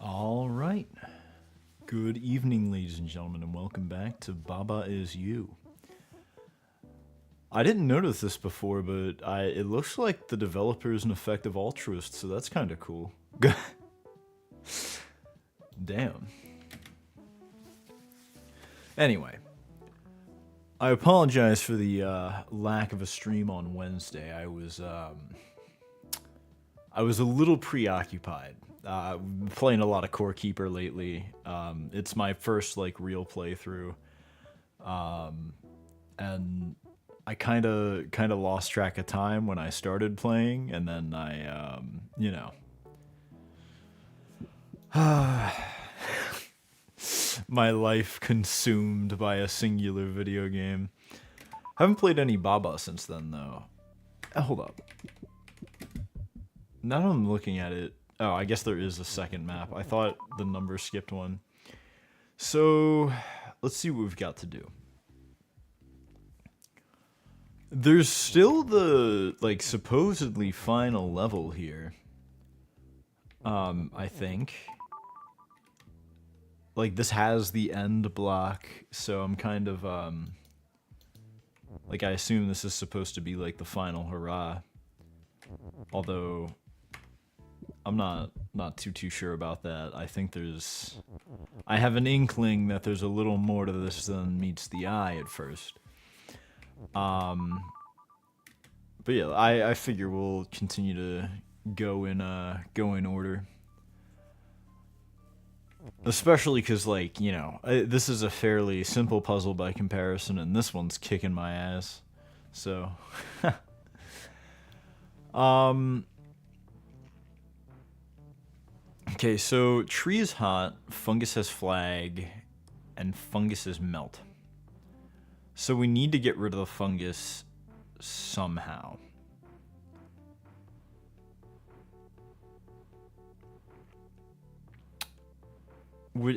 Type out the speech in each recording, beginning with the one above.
All right. Good evening, ladies and gentlemen, and welcome back to Baba Is You. I didn't notice this before, but it looks like the developer is an effective altruist, so that's kind of cool. Damn. Anyway, I apologize for the lack of a stream on Wednesday. I was a little preoccupied. Playing a lot of Core Keeper lately. It's my first real playthrough, and I kind of lost track of time when I started playing, and then my life consumed by a singular video game. Haven't played any Baba since then, though. Hold up. Now that I'm looking at it, oh, I guess there is a second map. I thought the number skipped one. So, let's see what we've got to do. There's still the, supposedly final level here. I think. This has the end block, so I'm kind of, I assume this is supposed to be, the final hurrah. Although, I'm not too sure about that. I think I have an inkling that there's a little more to this than meets the eye at first. But yeah, I figure we'll continue to go in order. Especially because, this is a fairly simple puzzle by comparison, and this one's kicking my ass. So, okay, so tree is hot, fungus has flag, and fungus is melt. So we need to get rid of the fungus somehow.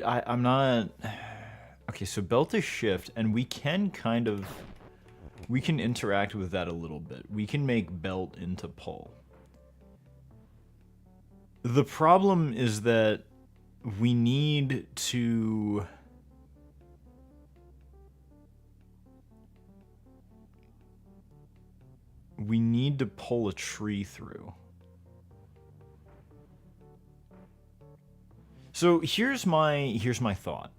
I'm not... Okay, so belt is shift, and we can we can interact with that a little bit. We can make belt into pull. The problem is that we need to... We need to pull a tree through. So here's my thought.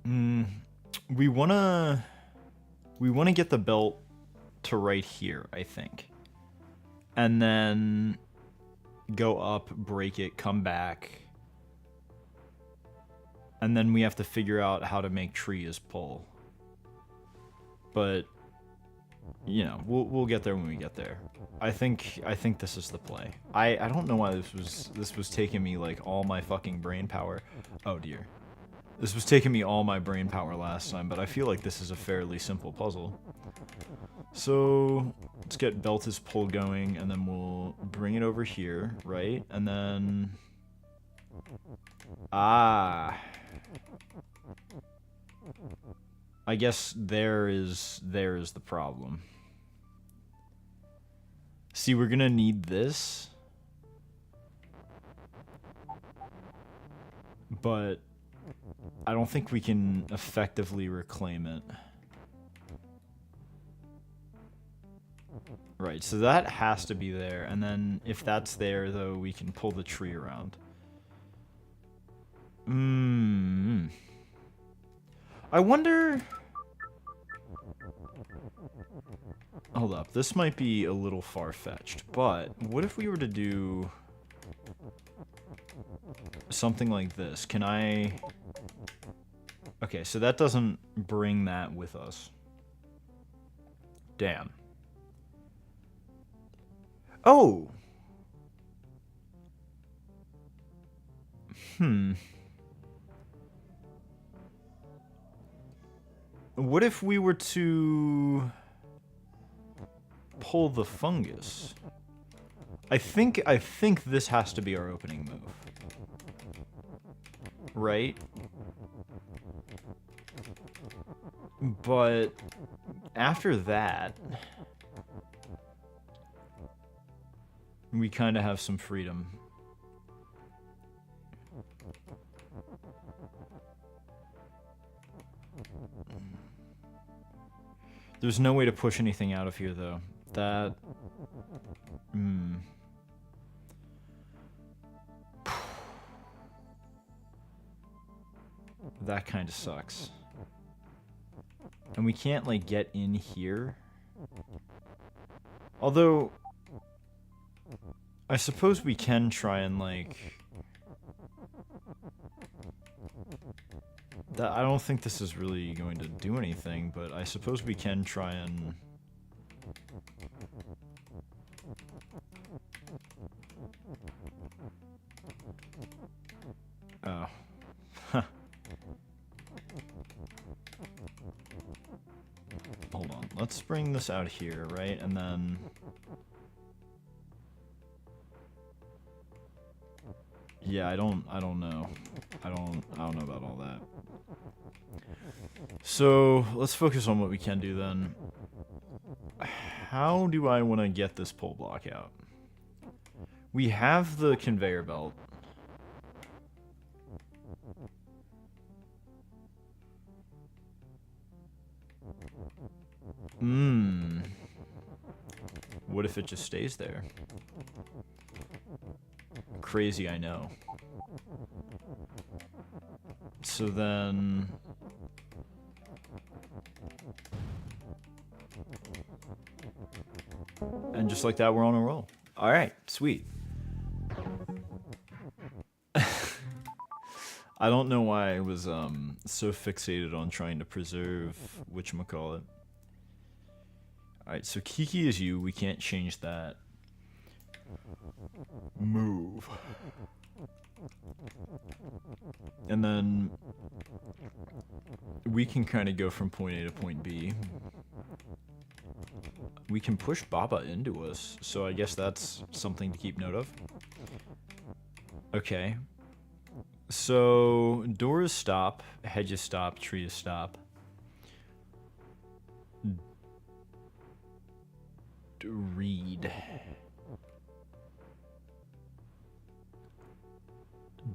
We wanna get the belt to right here, I think. And then go up, break it, come back. And then we have to figure out how to make tree as pull. But we'll get there when we get there. I think this is the play. I don't know why this was taking me all my fucking brain power. Oh dear. This was taking me all my brain power last time, but I feel like this is a fairly simple puzzle. So let's get belt as pull going, and then we'll bring it over here, right? And then I guess there is the problem. See, we're gonna need this. But I don't think we can effectively reclaim it. Right, so that has to be there, and then if that's there, though, we can pull the tree around. I wonder... Hold up, this might be a little far-fetched, but what if we were to do something like this? Can I... Okay, so that doesn't bring that with us. Damn. Oh! What if we were to pull the fungus? I think this has to be our opening move. Right? But after that, we kind of have some freedom. There's no way to push anything out of here, though. That... That kind of sucks. And we can't, like, get in here. Although... I suppose we can try and, like... I don't think this is really going to do anything, but I suppose we can try and... Oh. Huh. Hold on. Let's bring this out here, right? And then... Yeah, I don't know. I don't know about all that. So, let's focus on what we can do then. How do I want to get this pole block out? We have the conveyor belt. What if it just stays there? Crazy, I know. So then... And just like that, we're on a roll. Alright, sweet. I don't know why I was so fixated on trying to preserve whatchamacallit. Alright, so Kiki is you. We can't change that. Move. And then we can kind of go from point A to point B. We can push Baba into us, so I guess that's something to keep note of. Okay. So, doors stop, hedges stop, trees stop. Read.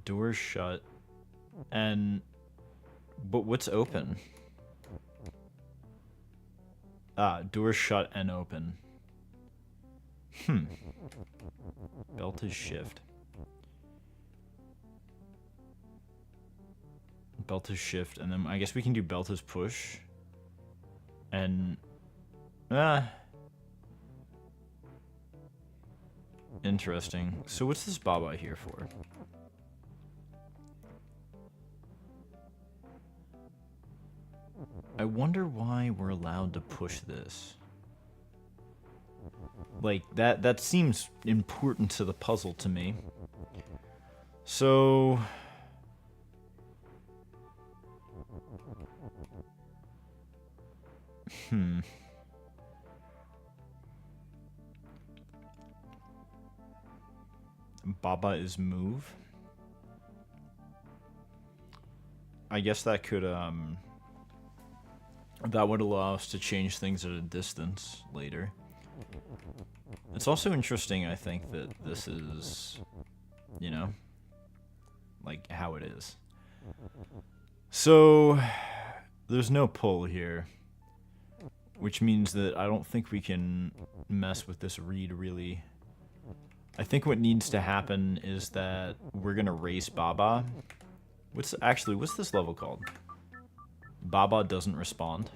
Doors shut. But what's open? Ah, doors shut and open. Belt is shift. Belt is shift, and then I guess we can do belt is push. And... Interesting. So what's this Baba here for? I wonder why we're allowed to push this. Like, that seems important to the puzzle to me. So... Baba is move. I guess that could, that would allow us to change things at a distance later. It's also interesting, I think, that this is, you know, like how it is. So, there's no pull here, which means that I don't think we can mess with this read, really. I think what needs to happen is that we're gonna race Baba. What's this level called? Baba doesn't respond.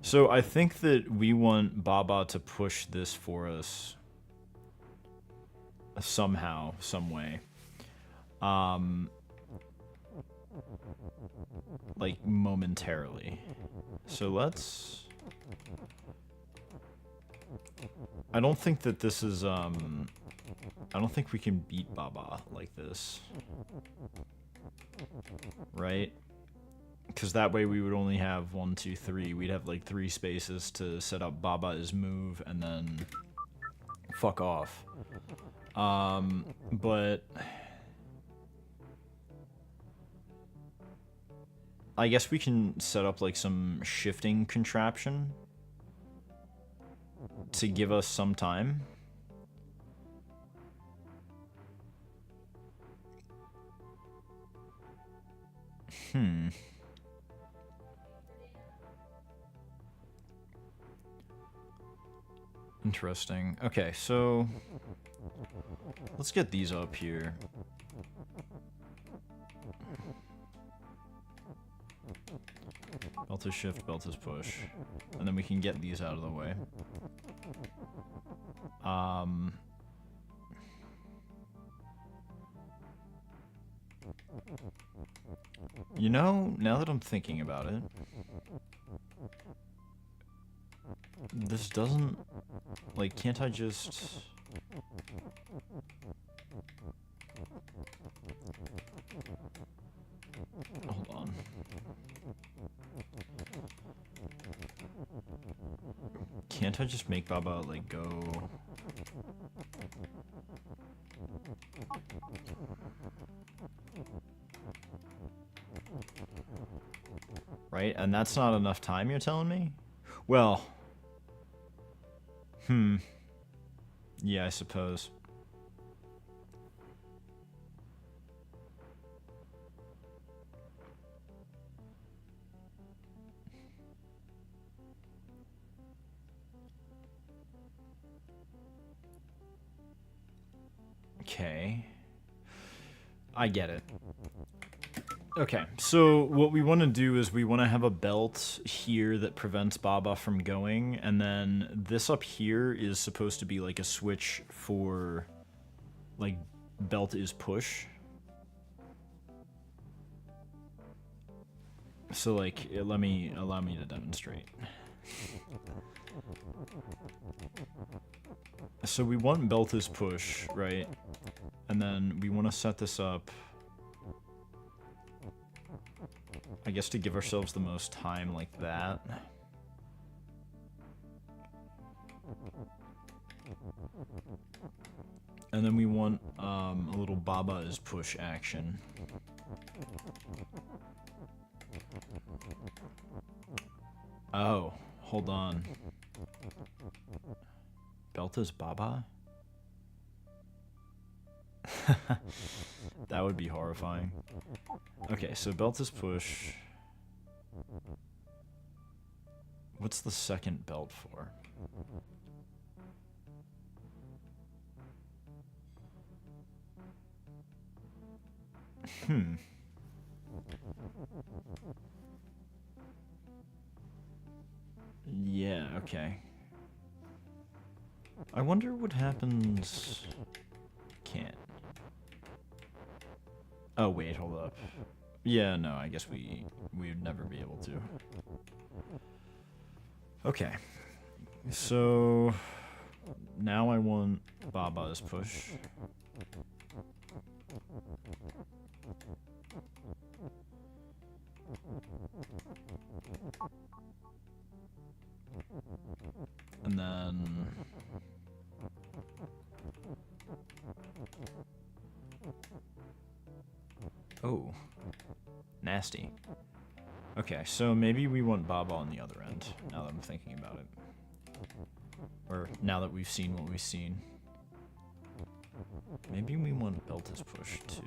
So I think that we want Baba to push this for us somehow, some way. Like momentarily. So let's... I don't think that this is, I don't think we can beat Baba like this. Right? Because that way we would only have 1, 2, 3. We'd have like 3 spaces to set up Baba's move and then fuck off. But I guess we can set up like some shifting contraption to give us some time. Interesting. Okay, so let's get these up here. Belt is shift, belt is push. And then we can get these out of the way. You know, now that I'm thinking about it, this doesn't, like, can't I just... Hold on. Can't I just make Baba, like, go... Right? And that's not enough time, you're telling me? Well... Yeah, I suppose. Okay. I get it. Okay, so what we want to do is we want to have a belt here that prevents Baba from going, and then this up here is supposed to be like a switch for, like, belt is push. So, like, allow me to demonstrate. So we want belt is push, right? And then we want to set this up, I guess, to give ourselves the most time, like that. And then we want a little Baba is push action. Oh, hold on. Belt is Baba? That would be horrifying. Okay, so belt is push. What's the second belt for? Yeah, okay. I wonder what happens... Can't. Oh, wait, hold up. Yeah, no, I guess we'd never be able to. Okay. So... Now I want Baba's push. And then... Oh. Nasty. Okay, so maybe we want Baba on the other end, now that I'm thinking about it. Or now that we've seen what we've seen. Maybe we want Belta's push too.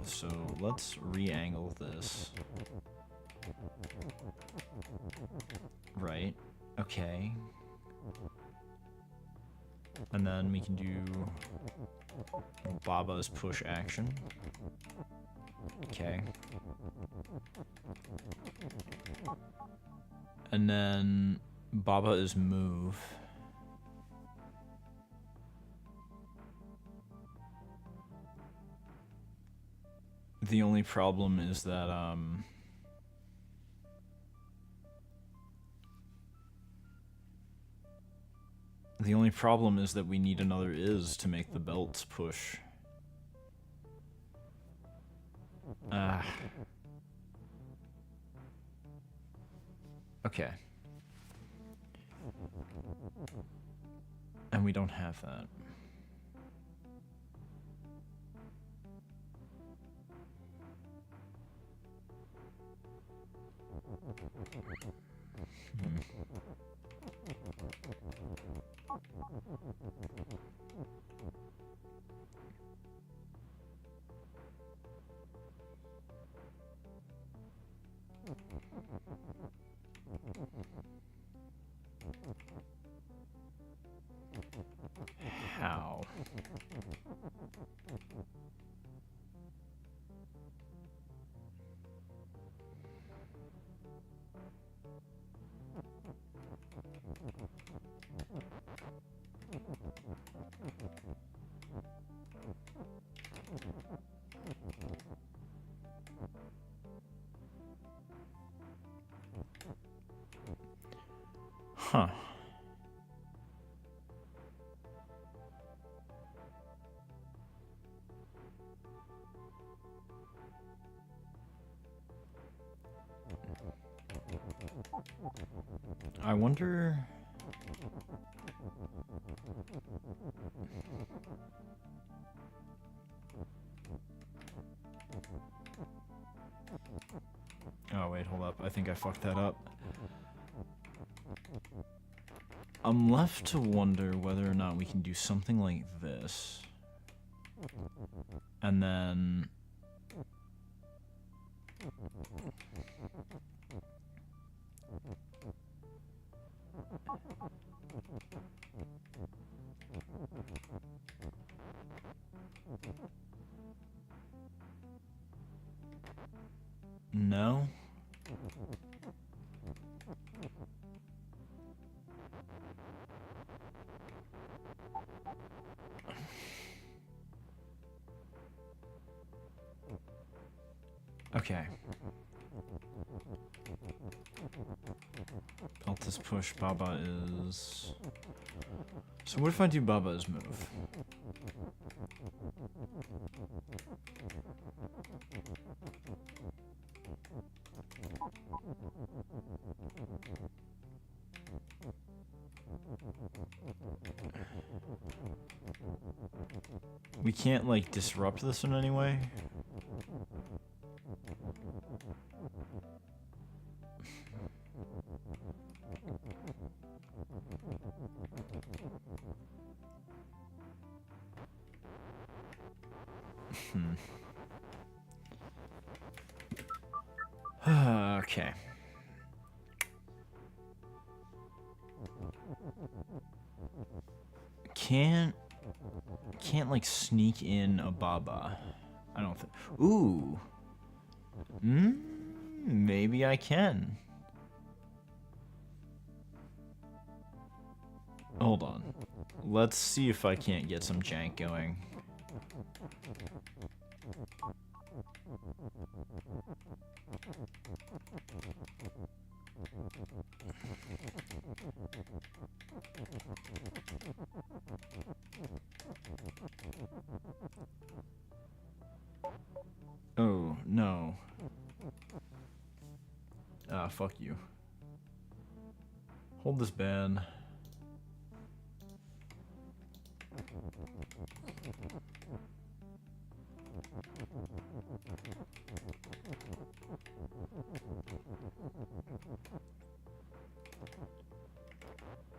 So let's re-angle this. Right. Okay. And then we can do Baba's push action. Okay. And then Baba is move. The only problem is that, the only problem is that we need another is to make the belts push. Okay. And we don't have that. How? Huh. I wonder... Oh, wait, hold up. I think I fucked that up. I'm left to wonder whether or not we can do something like this. And then... No? Okay. Altus push, Baba is... So what if I do Baba's move? We can't, like, disrupt this in any way? Okay. Can't like sneak in a Baba. I don't think. Ooh. Maybe I can. Hold on. Let's see if I can't get some jank going. Oh, no. Ah, fuck you. Hold this ban.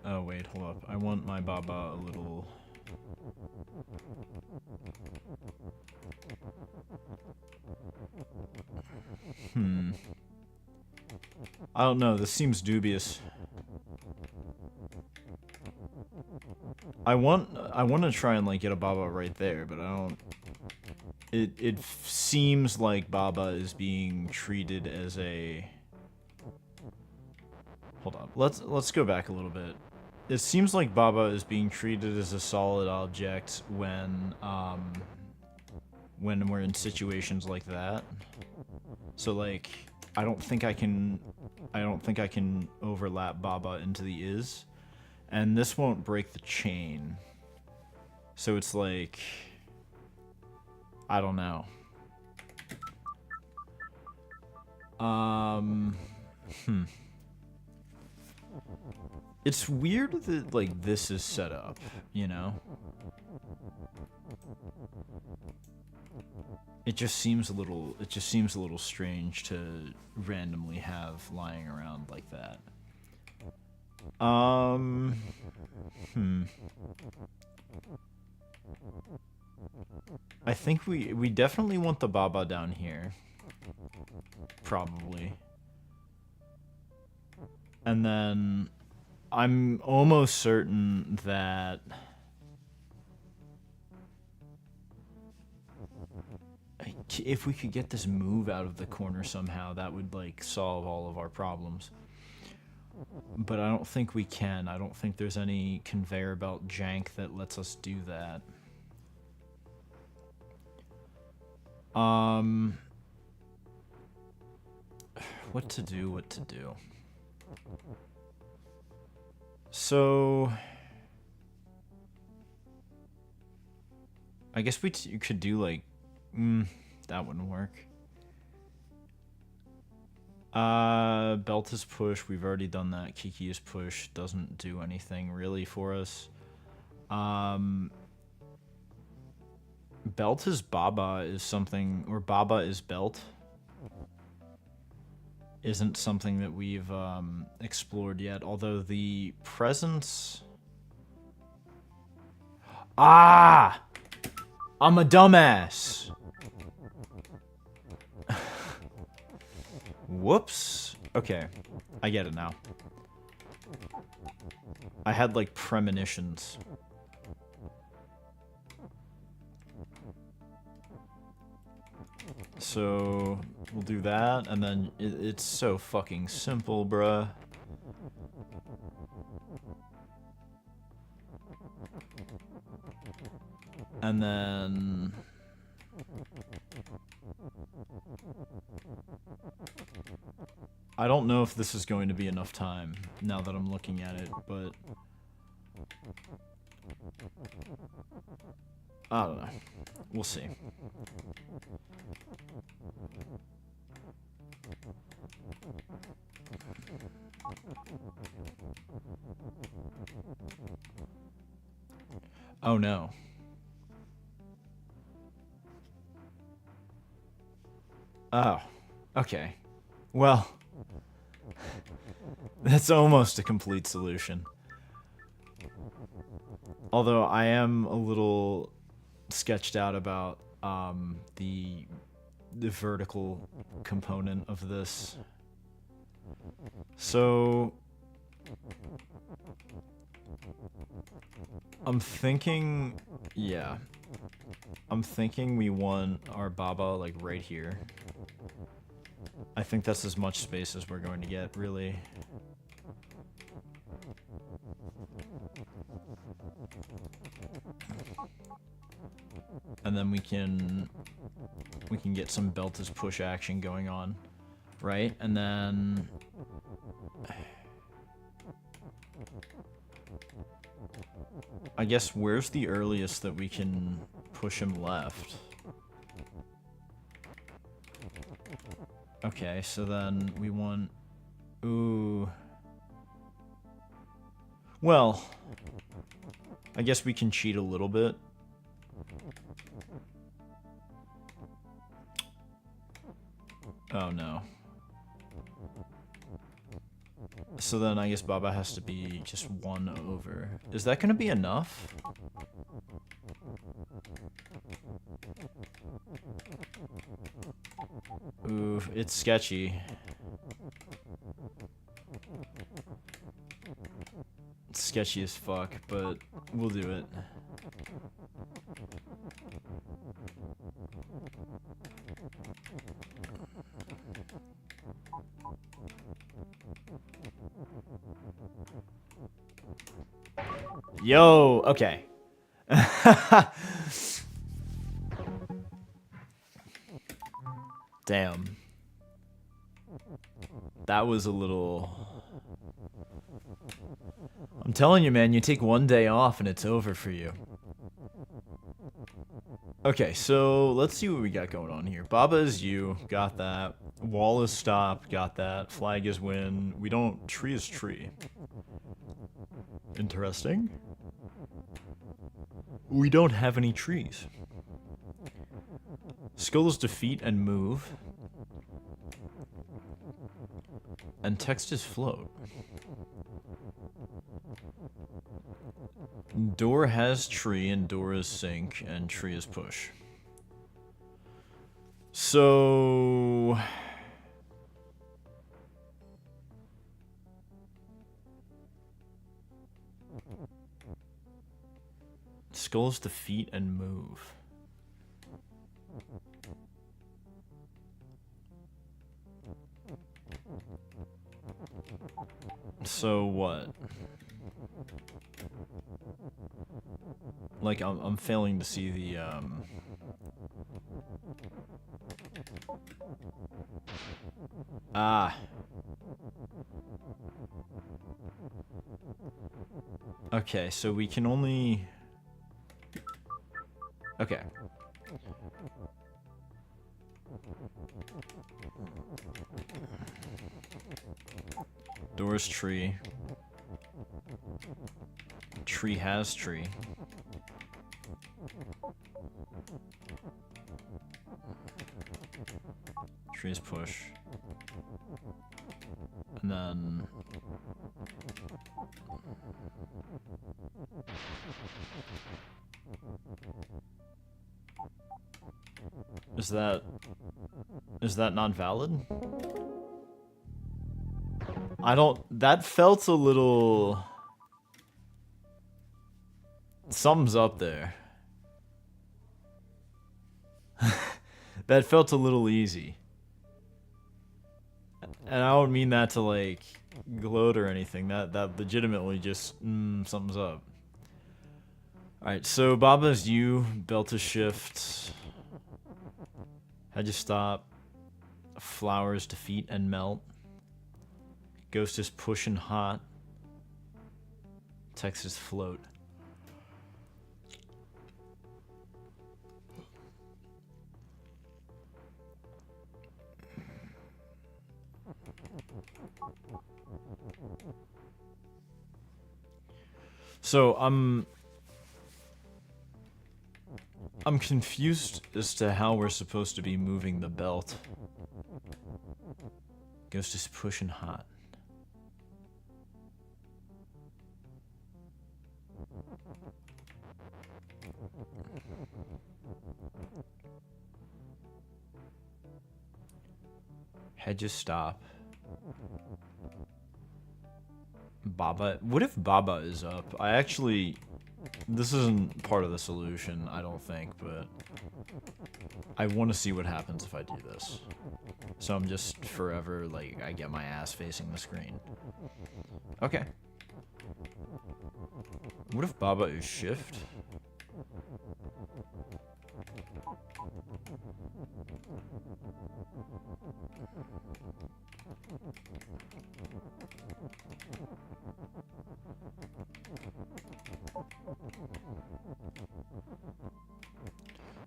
Oh, wait, hold up. I want my Baba a little... I don't know, this seems dubious. I want to try and, like, get a Baba right there, but I don't... It seems like Baba is being treated as a... Hold on, let's go back a little bit. It seems like Baba is being treated as a solid object when we're in situations like that. So, like, I don't think I can overlap Baba into the is, and this won't break the chain. So it's like, I don't know. It's weird that, like, this is set up, you know? It just seems a little strange to randomly have lying around like that. I think we definitely want the Baba down here. Probably. And then I'm almost certain that if we could get this move out of the corner somehow, that would like solve all of our problems. But I don't think we can. I don't think there's any conveyor belt jank that lets us do that. What to do? So I guess you could do like that wouldn't work. Belt is push. We've already done that. Kiki is push. Doesn't do anything really for us. Belt is Baba is something, or Baba is belt. Isn't something that we've explored yet. Although the presence. Ah! I'm a dumbass. Whoops. Okay. I get it now. I had like premonitions. So we'll do that, and then it's so fucking simple, bruh. And then I don't know if this is going to be enough time now that I'm looking at it, but I don't know. We'll see. Oh no. Oh, okay. Well, that's almost a complete solution. Although I am a little sketched out about the vertical component of this. So I'm thinking, yeah. I'm thinking we want our Baba like right here. I think that's as much space as we're going to get, really. And then we can get some belt as push action going on, right? And then I guess where's the earliest that we can push him left? Okay, so then we want... Ooh. Well, I guess we can cheat a little bit. Oh no. So then I guess Baba has to be just 1 over. Is that gonna be enough? Ooh, it's sketchy. It's sketchy as fuck, but we'll do it. Yo, okay. Damn. That was a little... I'm telling you, man, you take 1 day off and it's over for you. Okay, so let's see what we got going on here. Baba is you, got that. Wall is stop, got that. Flag is win. We don't... Tree is tree. Interesting. We don't have any trees. Skull is defeat and move. And text is float. Door has tree and door is sink and tree is push. So Skulls defeat and move. So what? Like, I'm failing to see the, Ah. Okay, so we can only... Okay. Doors tree. Tree has tree. Trees push. And then... Is that not valid? I don't... That felt a little... Something's up there. That felt a little easy. And I don't mean that to, like, gloat or anything. That legitimately just, something's up. Alright, so Baba's you, Belt is shift. How'd you stop? Flowers defeat and melt. Ghost is push and hot. Text is float. So I'm confused as to how we're supposed to be moving the belt. Ghost is pushing hot. Hedges stop. Baba. What if Baba is up? I actually... This isn't part of the solution, I don't think, but... I want to see what happens if I do this. So I'm just forever, like, I get my ass facing the screen. Okay. What if Baba is shift?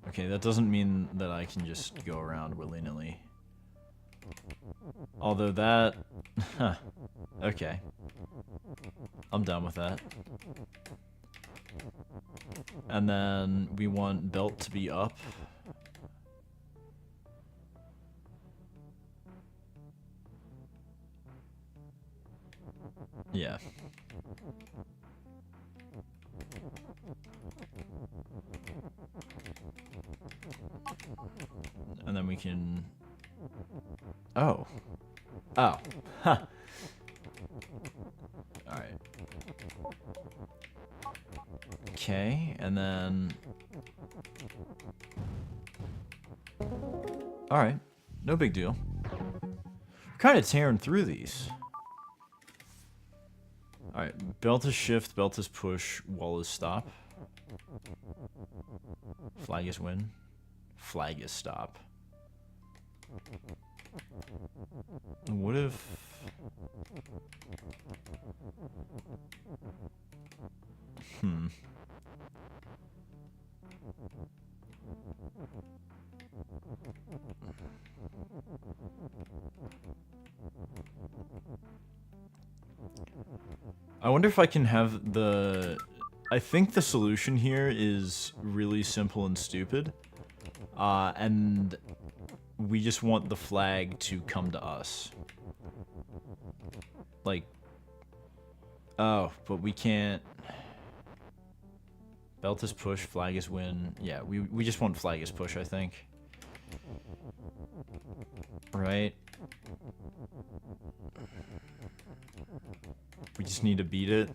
Okay, that doesn't mean that I can just go around willy-nilly. Although that... Huh. Okay. I'm done with that. And then we want belt to be up. Yeah. And then we can... Oh. Oh. Huh. Alright. Okay, and then... Alright. No big deal. We're kind of tearing through these. Alright, belt is shift, belt is push, wall is stop. Flag is win. Flag is stop. What if... I wonder if I can have the... I think the solution here is really simple and stupid. And we just want the flag to come to us. Like... Oh, but we can't... Belt is push, flag is win. Yeah, we just want flag is push, I think. Right? We just need to beat it.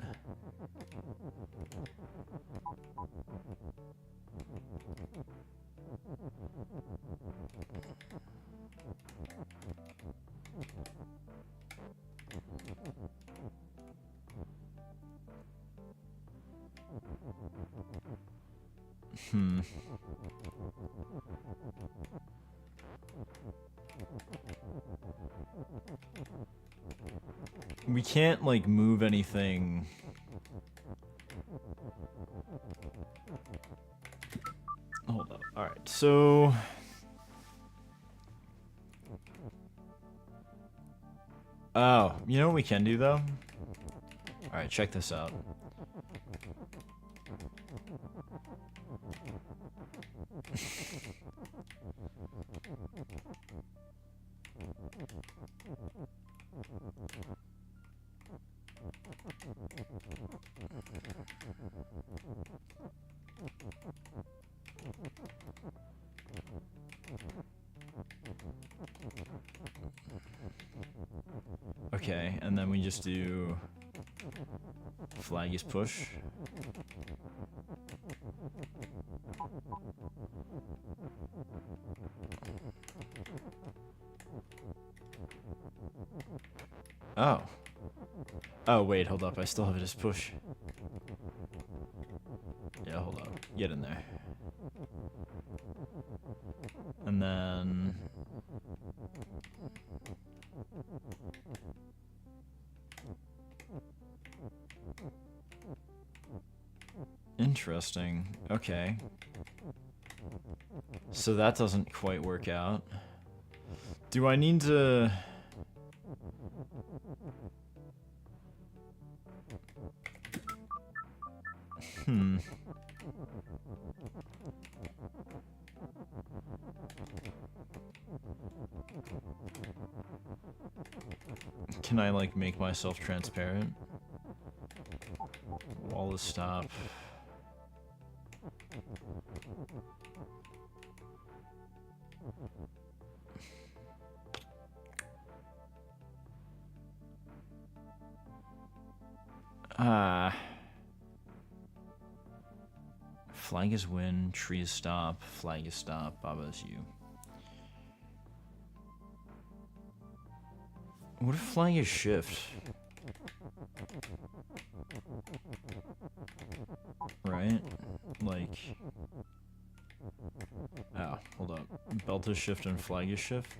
Hmm. We can't, like, move anything. Hold up. Alright, so... Oh, you know what we can do, though? Alright, check this out. Okay, and then we just do flag is push. Oh. Oh, wait, hold up. I still have it as push. Yeah, hold up. Get in there. And then... Interesting. Okay. So that doesn't quite work out. Do I need to... Hmm. Can I, like, make myself transparent? Wall is stop. Flag is win, tree is stop, flag is stop, Baba is you. What if flag is shift? Right? Like... Oh, hold up. Belt is shift and flag is shift.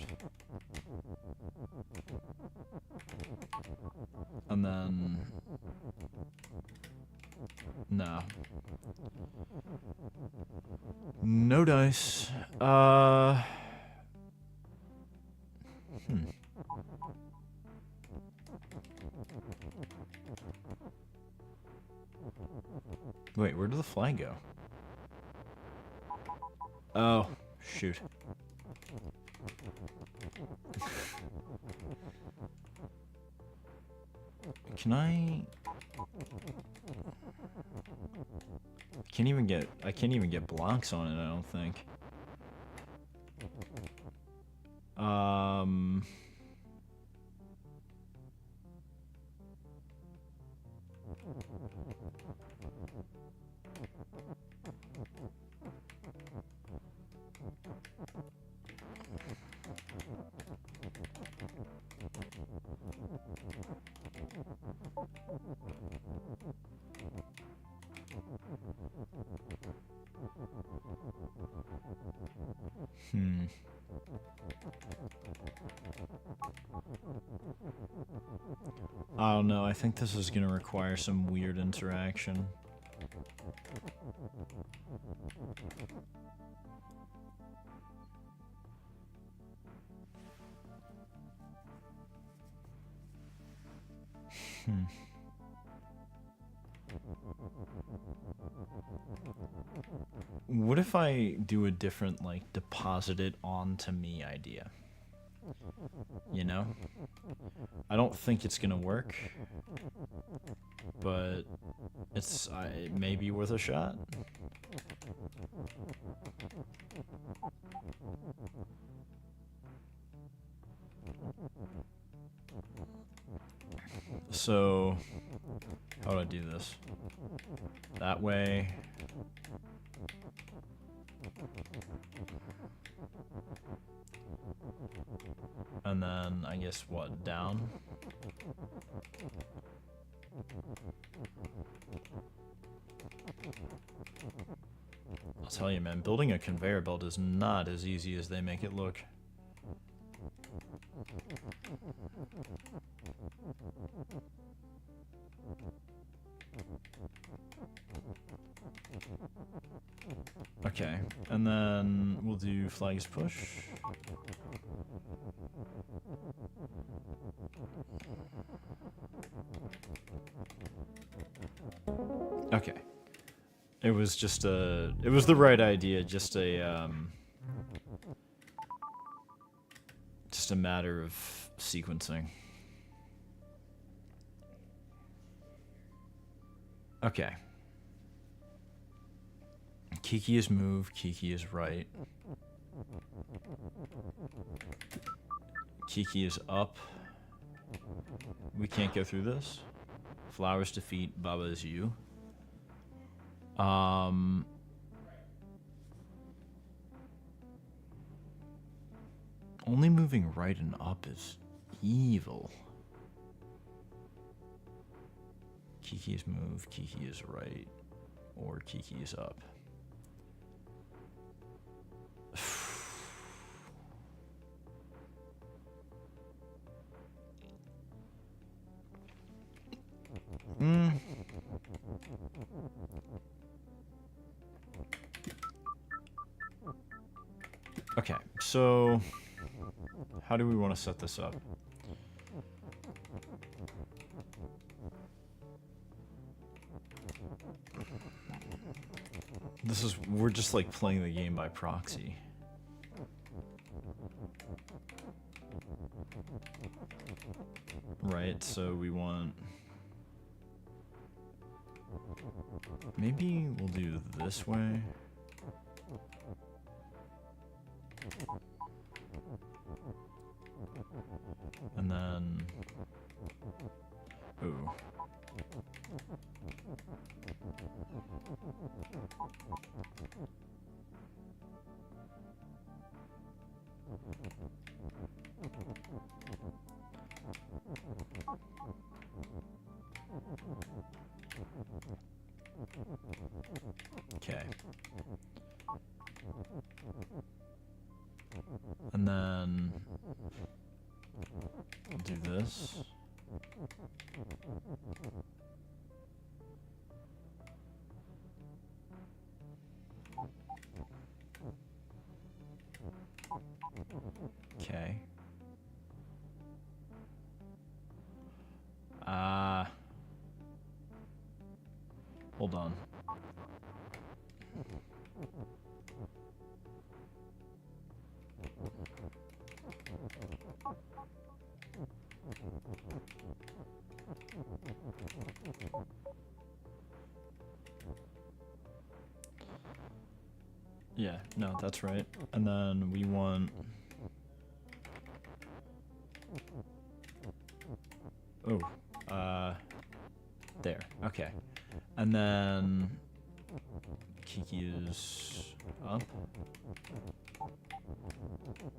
And then... No. No dice. Wait, where did the flag go? Oh, shoot. Can I... I can't even get blocks on it, I don't think. I don't know, I think this is gonna require some weird interaction. What if I do a different, like, deposit it onto me idea? You know? I don't think it's gonna work, but it may be worth a shot. So, how do I do this? That way. And then, I guess, what, down? I'll tell you, man, building a conveyor belt is not as easy as they make it look. Okay, and then we'll do flags push. Okay. It was just a... It was the right idea, just a matter of sequencing. Okay. Kiki is move, Kiki is right. Kiki is up. We can't go through this. Flowers defeat, Baba is you. Only moving right and up is evil. Kiki is move, Kiki is right, or Kiki is up. Okay, so how do we want to set this up? We're just like playing the game by proxy. Right, so we want... Maybe we'll do this way. And then... Ooh. Okay. And then we'll do this. Okay. Hold on. Yeah, no, that's right. And then we want... Oh, there, okay. And then Kiki is up.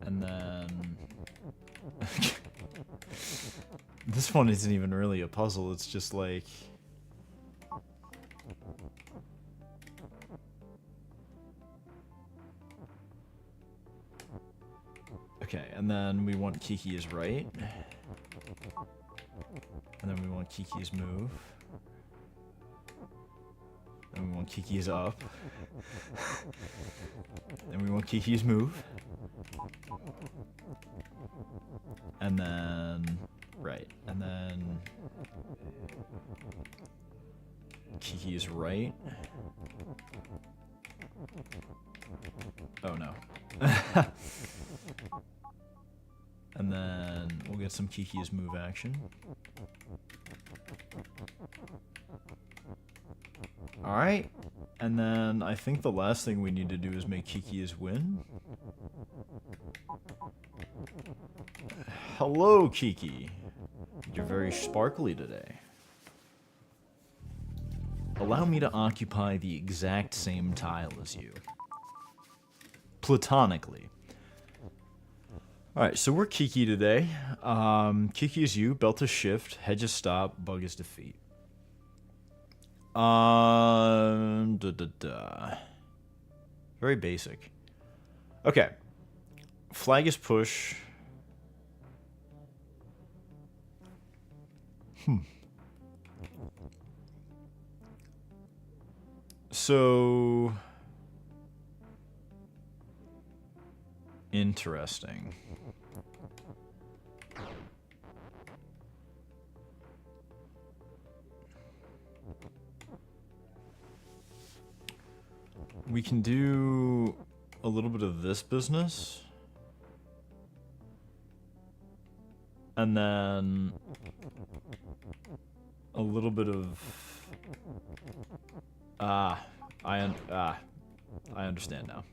And then... This one isn't even really a puzzle, it's just like... Okay, and then we want Kiki is right. And then we want Kiki's move. And we want Kiki's up. And we want Kiki's move. And then... Right. And then... Kiki is right. Oh no. And then we'll get some Kiki's move action. Alright. And then I think the last thing we need to do is make Kiki's win. Hello, Kiki. You're very sparkly today. Allow me to occupy the exact same tile as you. Platonically. Alright, so we're Kiki today. Kiki is you, belt is shift, hedge is stop, bug is defeat. Very basic. Okay. Flag is push. So interesting. We can do a little bit of this business. And then a little bit of I understand now.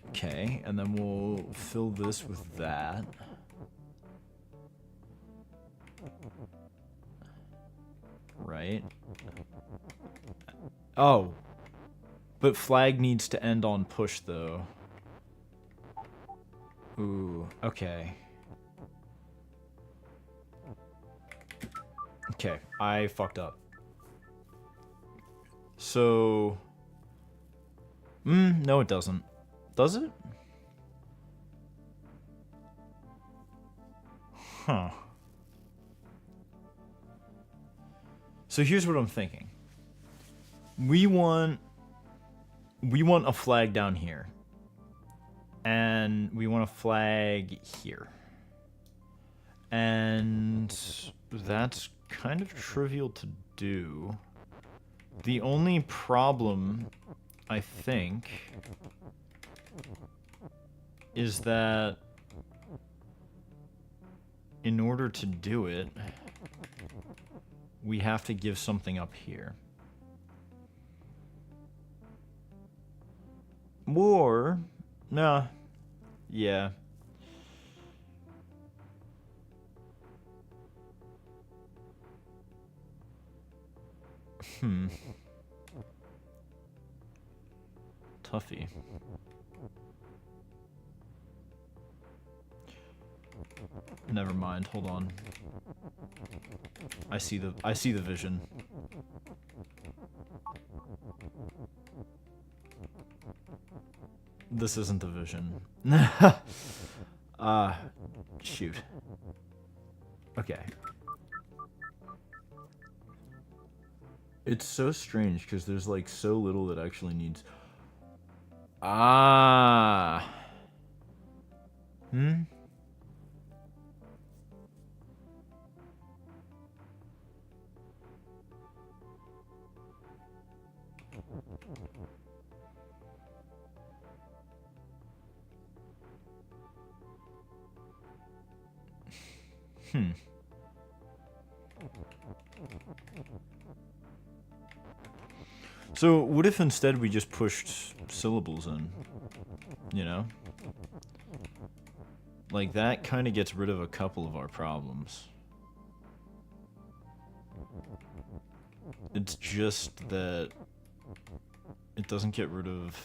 Okay, and then we'll fill this with that. Right. Oh. But flag needs to end on push, though. Ooh, okay. Okay, I fucked up. So... no it doesn't. Does it? Huh. So here's what I'm thinking. We want a flag down here. And we want a flag here. And that's kind of trivial to do. The only problem, I think, is that in order to do it, we have to give something up here. Or, nah, yeah. Toughy. Never mind, hold on. I see the vision. This isn't the vision. Shoot. Okay. It's so strange because there's like so little that actually needs. So, what if instead we just pushed syllables in? You know? Like, that kind of gets rid of a couple of our problems. It's just that it doesn't get rid of...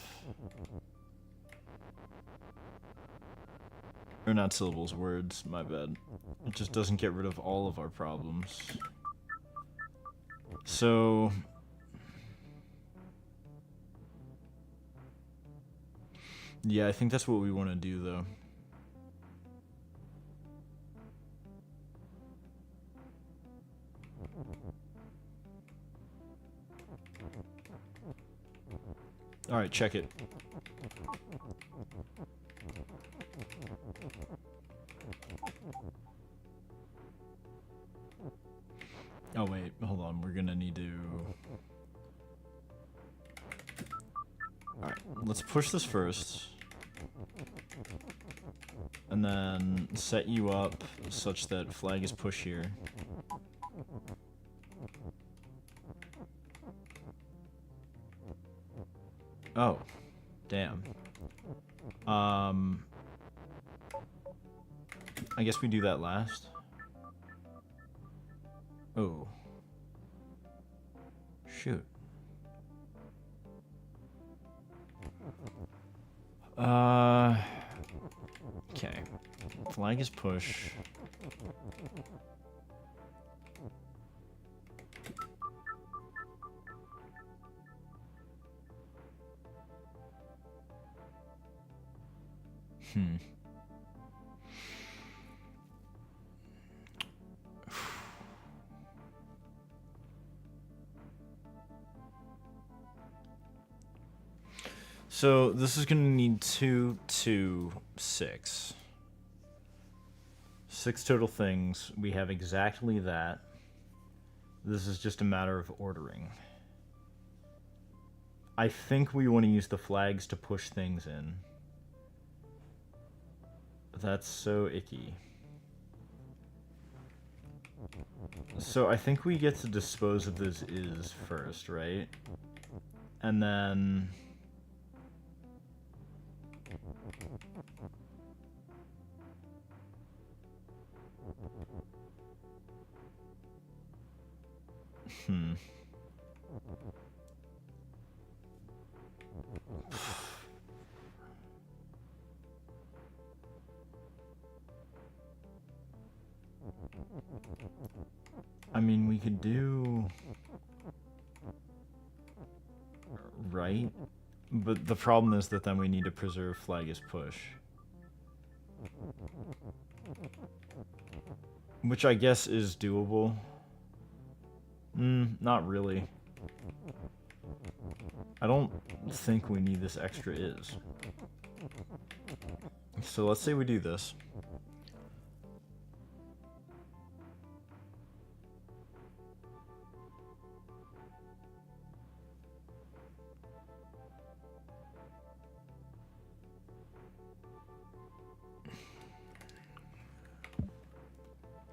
Or not syllables, words, my bad. It just doesn't get rid of all of our problems. So... Yeah, I think that's what we want to do, though. Alright, check it. Oh wait, hold on, we're gonna need to... Alright, let's push this first. And then set you up such that flag is push here. Oh, damn. I guess we do that last. Oh. Shoot. Okay. Flag is push. Hmm. So this is going to need 2, 2, 6. 6 total things. We have exactly that. This is just a matter of ordering. I think we want to use the flags to push things in. That's so icky. So I think we get to dispose of this is first, right? And then... Hmm. I mean, we could do... right? But the problem is that then we need to preserve flag as push. Which I guess is doable. Not really. I don't think we need this extra is. So let's say we do this.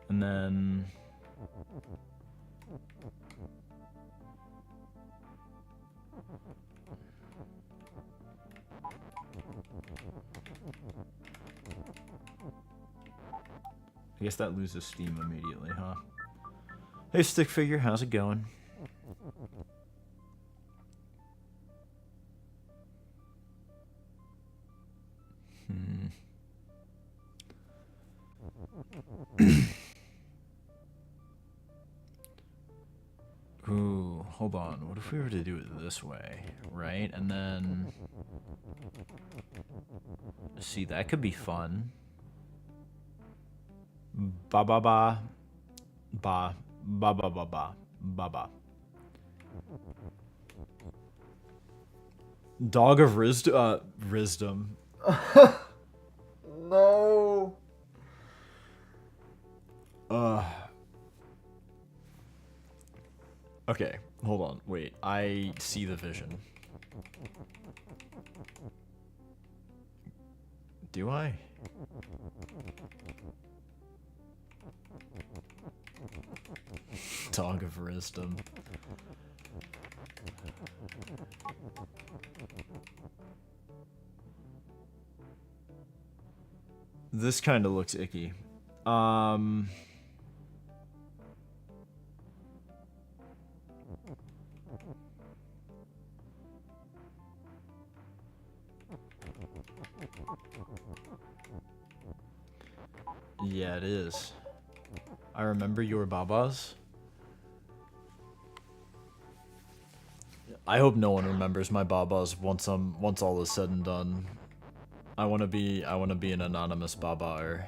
And then... I guess that loses steam immediately, huh? Hey, stick figure, how's it going? Ooh, hold on. What if we were to do it this way, right? And then... see, that could be fun. Ba ba ba. Ba. Ba ba ba ba. Ba ba. Dog of Wisdom. No. Okay, hold on. Wait, I see the vision. Do I? Dog of Wisdom. This kind of looks icky. Yeah, it is. I remember your babas. I hope no one remembers my babas once all is said and done. I wanna be an anonymous baba.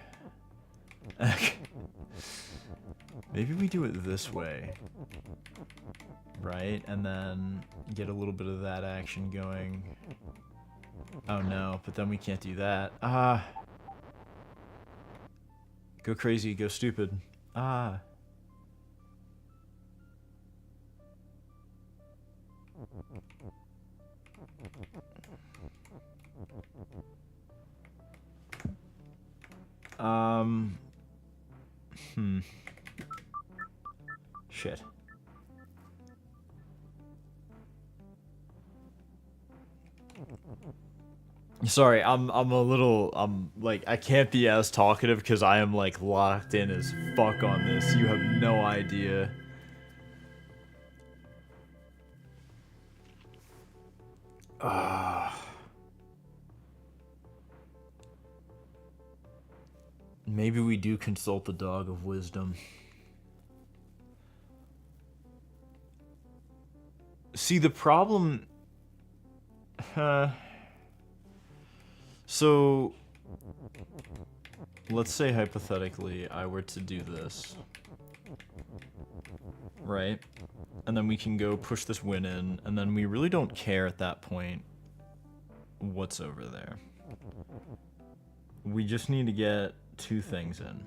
Maybe we do it this way. Right? And then get a little bit of that action going. Oh no, but then we can't do that. Go crazy, go stupid. Shit. Sorry, I'm like, I can't be as talkative because I am like locked in as fuck on this. You have no idea. Maybe we do consult the Dog of Wisdom. See, the problem... So, let's say hypothetically I were to do this. Right? And then we can go push this win in, and then we really don't care at that point what's over there. We just need to get 2 things in.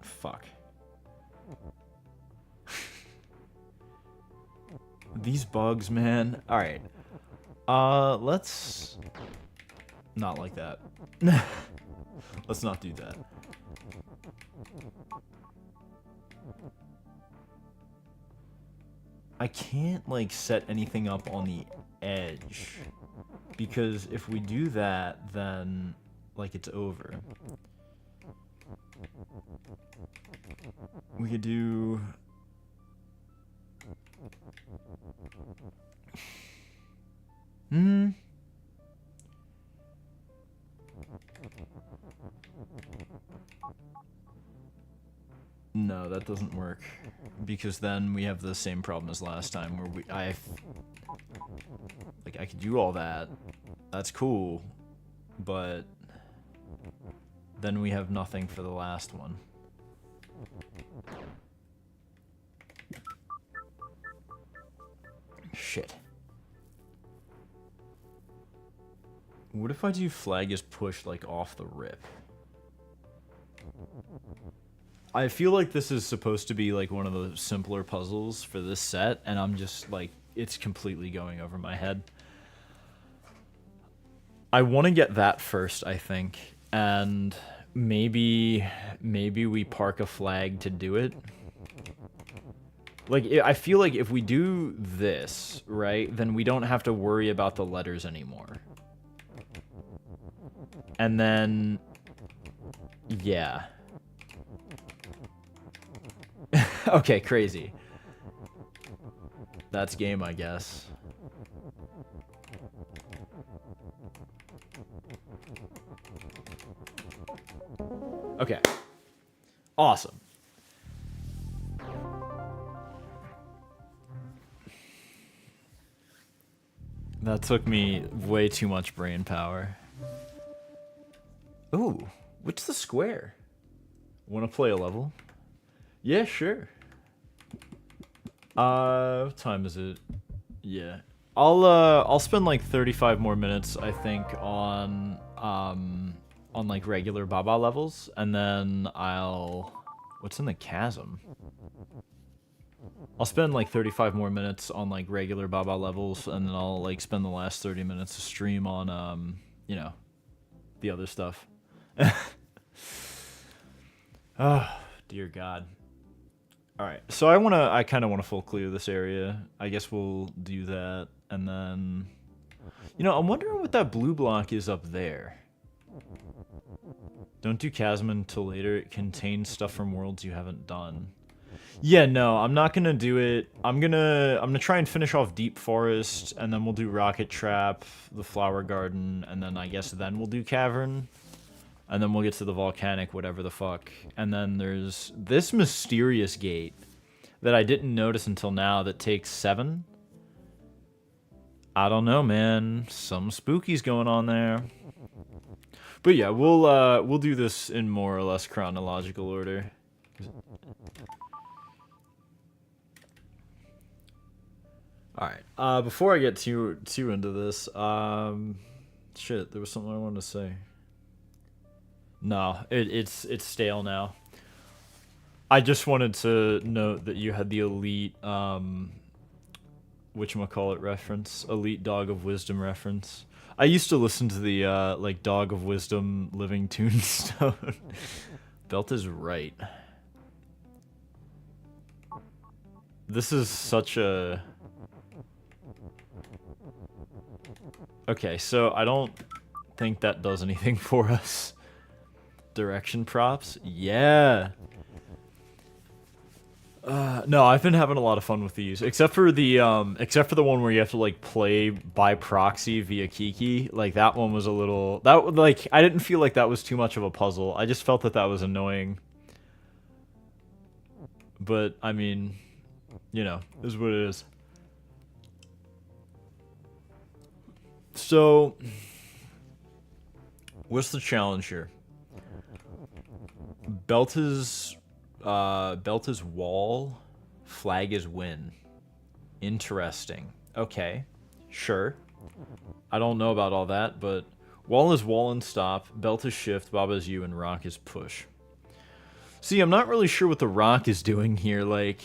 Fuck. These bugs, man. Alright. Let's... Not like that. Let's not do that. I can't, like, set anything up on the edge. Because if we do that, then, like, it's over. We could do... No, that doesn't work. Because then we have the same problem as last time where I could do all that. That's cool. But then we have nothing for the last one. Shit. What if I do flag is pushed, like, off the rip? I feel like this is supposed to be, like, one of the simpler puzzles for this set, and I'm just, like, it's completely going over my head. I want to get that first, I think, and maybe we park a flag to do it. Like, I feel like if we do this, right, then we don't have to worry about the letters anymore. And then, yeah. Okay, crazy. That's game, I guess. Okay. Awesome. That took me way too much brain power. Ooh, what's the square? Want to play a level? Yeah, sure. What time is it? Yeah. I'll spend like 35 more minutes, I think, on like regular Baba levels, and then what's in the chasm? I'll spend like 35 more minutes on like regular Baba levels, and then I'll like spend the last 30 minutes to stream on you know, the other stuff. Oh, dear God. Alright, so I kind of want to full clear this area. I guess we'll do that, and then... You know, I'm wondering what that blue block is up there. Don't do chasm until later. It contains stuff from worlds you haven't done. Yeah, no, I'm not gonna do it. I'm gonna try and finish off Deep Forest, and then we'll do Rocket Trap, the Flower Garden, and then I guess then we'll do Cavern. And then we'll get to the volcanic, whatever the fuck. And then there's this mysterious gate that I didn't notice until now that takes 7. I don't know, man. Some spookies going on there. But yeah, we'll do this in more or less chronological order. Alright, before I get too into this, shit, there was something I wanted to say. No, it's stale now. I just wanted to note that you had the elite, whatchamacallit reference, elite Dog of Wisdom reference. I used to listen to the, like, Dog of Wisdom Living Tombstone. Belt is right. This is such a... Okay, so I don't think that does anything for us. Direction props? Yeah. No, I've been having a lot of fun with these, except for the one where you have to like play by proxy via Kiki. Like that one was a little I didn't feel like that was too much of a puzzle. I just felt that was annoying. But I mean, you know, is what it is. So, what's the challenge here? Belt is wall, flag is win. Interesting. Okay, sure. I don't know about all that, but wall is wall and stop, belt is shift, baba is U, and rock is push. See, I'm not really sure what the rock is doing here. Like,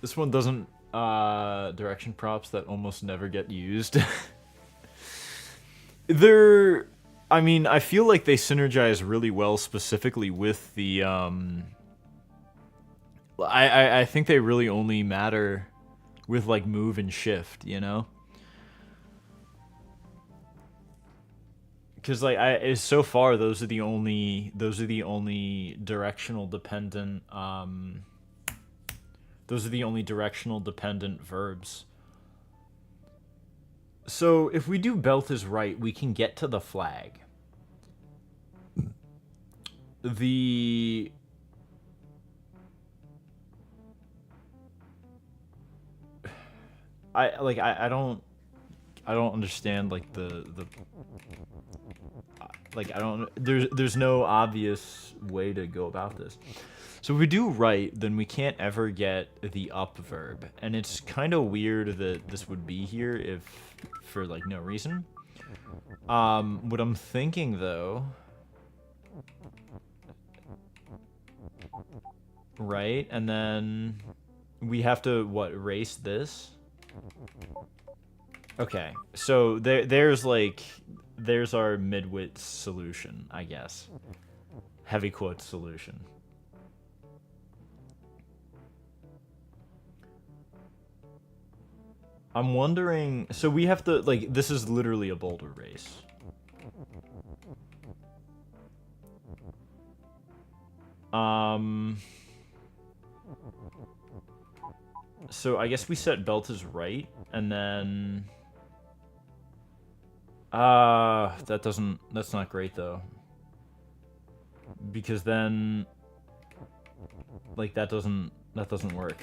this one doesn't direction props that almost never get used. I mean, I feel like they synergize really well, specifically with the I think they really only matter with like move and shift, you know? Because like so far those are the only directional dependent verbs. So if we do belt is right, we can get to the flag. I don't understand like there's no obvious way to go about this. So if we do right, then we can't ever get the up verb, and it's kind of weird that this would be here if for like no reason. What I'm thinking though, right, and then we have to what, erase this? Okay, so there's our midwit solution, I guess. Heavy quote solution. I'm wondering, so we have to, like, this is literally a boulder race. So I guess we set belt as right, and then that's not great though. Because then like that doesn't work.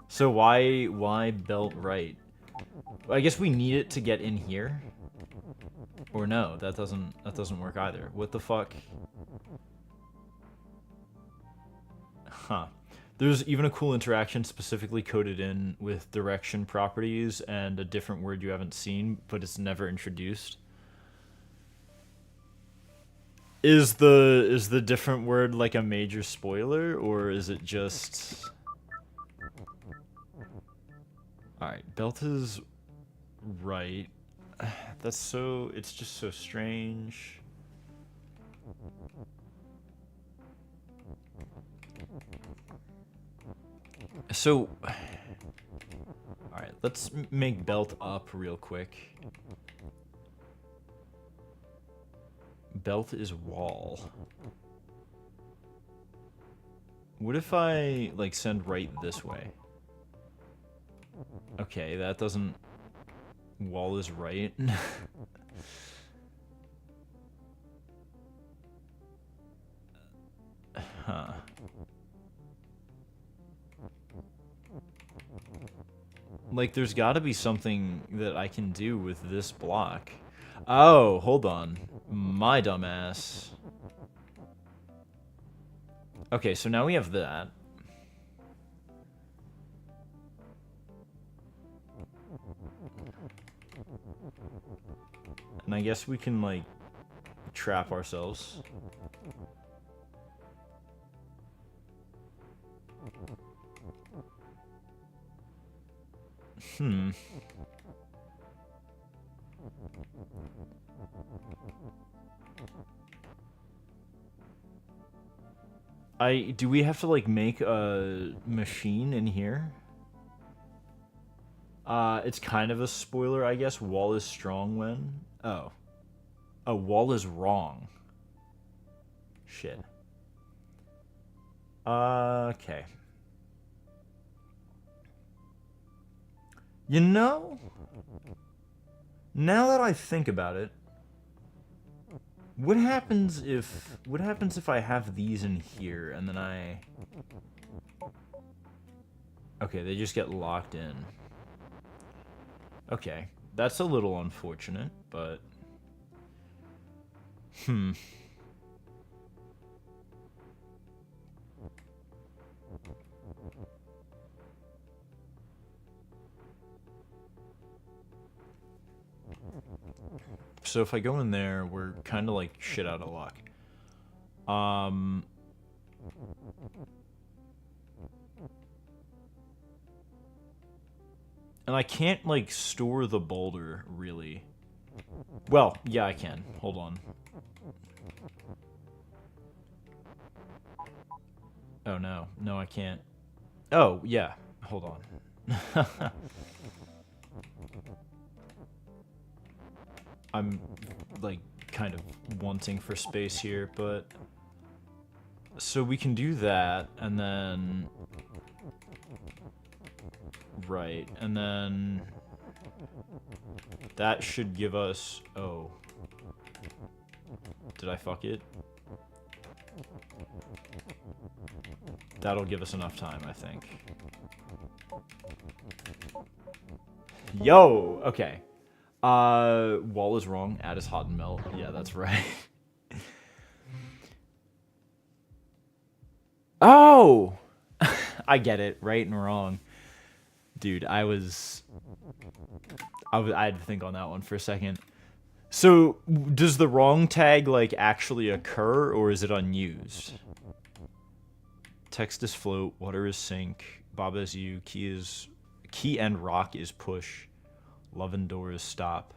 So why belt right? I guess we need it to get in here. Or no, that doesn't work either. What the fuck? Huh. There's even a cool interaction specifically coded in with direction properties and a different word you haven't seen, but it's never introduced. Is the different word like a major spoiler, or is it just... Alright, belt is right. That's so... It's just so strange. So... Alright, let's make belt up real quick. Belt is wall. What if I, like, send right this way? Okay, that doesn't... Wall is right. Huh. Like, there's gotta be something that I can do with this block. Oh, hold on. My dumbass. Okay, so now we have that. And I guess we can, like, trap ourselves. Do we have to, like, make a machine in here? It's kind of a spoiler, I guess. Wall is strong when... Oh. Oh, wall is wrong. Shit. Okay. You know, now that I think about it, what happens if I have these in here and then I... Okay, they just get locked in. Okay. That's a little unfortunate, but... So if I go in there, we're kind of like shit out of luck. And I can't like store the boulder really. Well, yeah, I can. Hold on. Oh no, no, I can't. Oh yeah, hold on. I'm like kind of wanting for space here, but so we can do that, and then right, and then that should give us, oh, did I fuck it? That'll give us enough time, I think. Yo, okay. Wall is wrong, add is hot and melt. Yeah, that's right. Oh! I get it, right and wrong. Dude, I had to think on that one for a second. So, does the wrong tag, like, actually occur, or is it unused? Text is float, water is sink, Baba is you, key and rock is push, love and door is stop,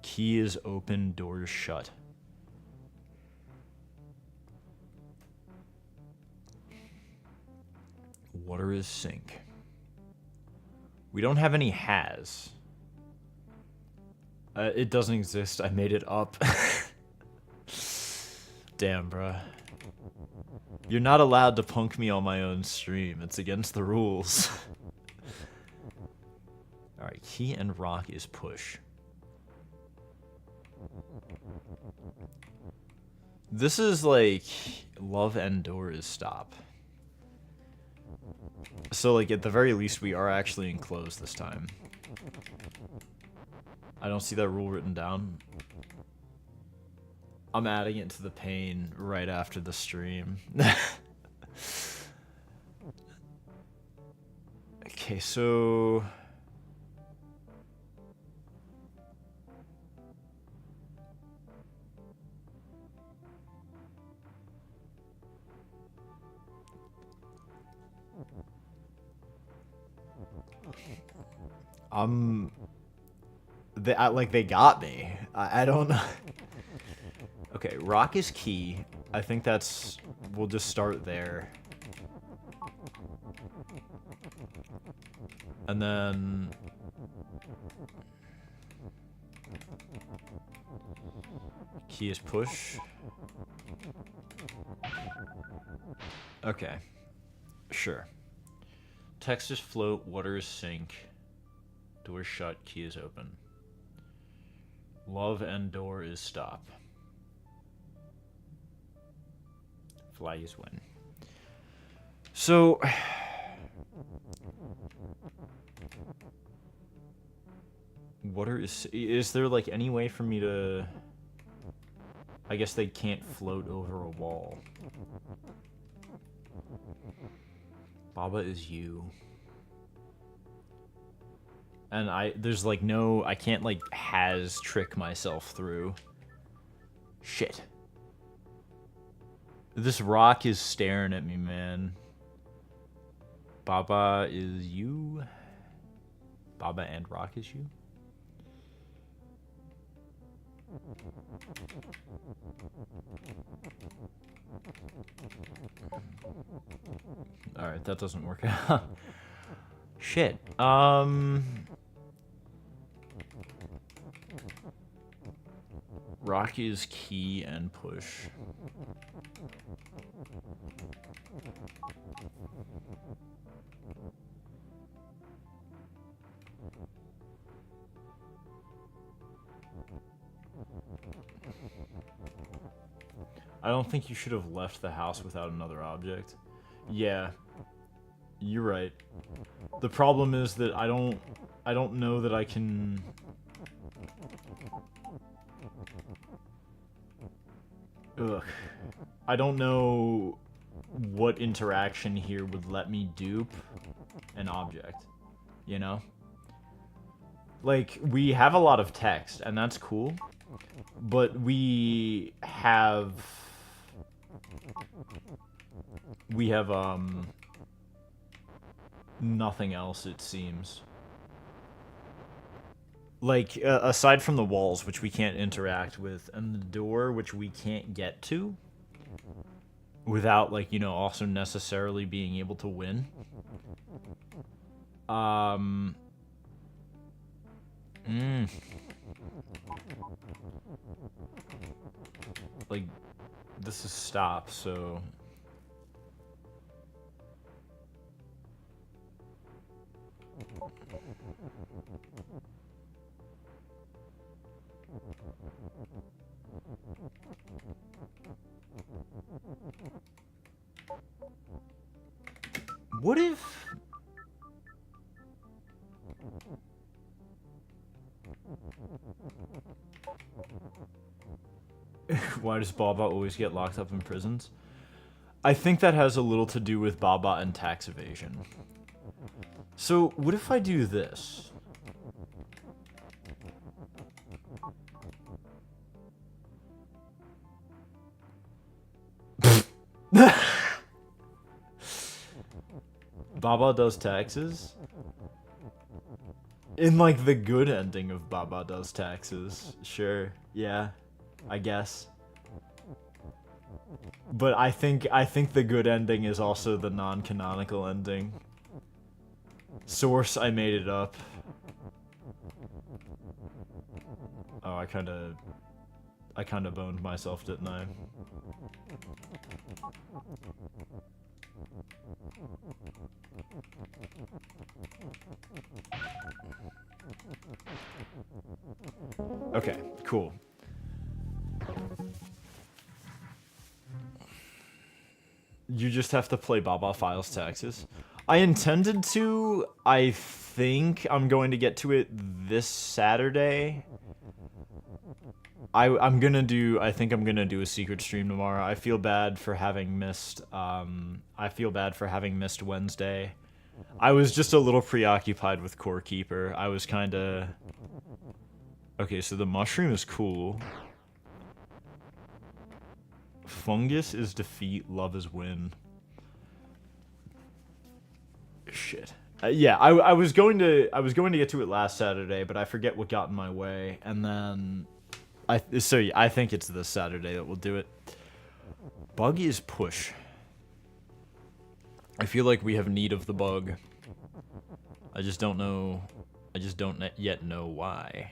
key is open, door is shut. Water is sink. We don't have any has. It doesn't exist. I made it up. Damn, bruh. You're not allowed to punk me on my own stream. It's against the rules. Alright, key and rock is push. This is like love and door is stop. So like at the very least we are actually enclosed this time. I don't see that rule written down. I'm adding it to the pane right after the stream. Okay, so... they got me. I don't know. Okay, rock is key. I think that's... We'll just start there. And then... Key is push. Okay. Sure. Text is float, water is sink. Door is shut, key is open. Love and door is stop. Flag is win. So... Water is there like any way for me to... I guess they can't float over a wall. Baba is you. And there's like no, I can't like has trick myself through. Shit. This rock is staring at me, man. Baba is you. Baba and rock is you. Alright, that doesn't work out. Shit. Rock is key and push. I don't think you should have left the house without another object. Yeah, you're right. The problem is that I don't... I don't know that I can... Ugh. I don't know what interaction here would let me dupe an object, you know? Like, we have a lot of text, and that's cool, but we have, nothing else, it seems. Like, aside from the walls, which we can't interact with, and the door, which we can't get to, without, like, you know, also necessarily being able to win. Like, this is stop, so... What if... Why does Baba always get locked up in prisons? I think that has a little to do with Baba and tax evasion. So, what if I do this? Baba does taxes? In, like, the good ending of Baba does taxes. Sure, yeah, I guess. But I think the good ending is also the non-canonical ending. Source, I made it up. Oh, I kinda boned myself, didn't I? Okay, cool. You just have to play Baba Files Taxes. I intended to. I think I'm going to get to it this Saturday. I think I'm gonna do a secret stream tomorrow. I feel bad for having missed Wednesday. I was just a little preoccupied with Core Keeper. I was kinda... Okay, so the mushroom is cool. Fungus is defeat, love is win. Shit. Yeah, I was going to get to it last Saturday, but I forget what got in my way, and then I think it's this Saturday that we'll do it. Bug is push. I feel like we have need of the bug. I just don't know. I just don't yet know why.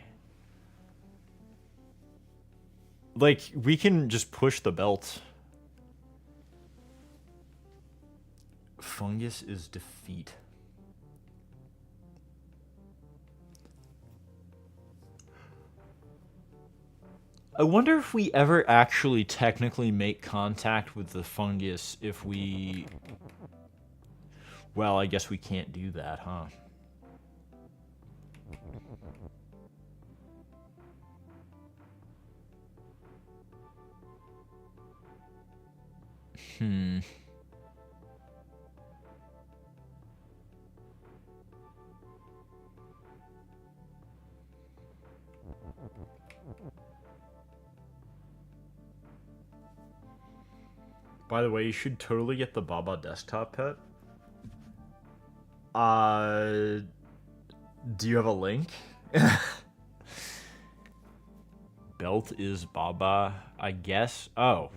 Like, we can just push the belt. Fungus is defeat. I wonder if we ever actually technically make contact with the fungus if we... Well, I guess we can't do that, huh? By the way, you should totally get the Baba desktop pet. Do you have a link? Belt is Baba, I guess. Oh.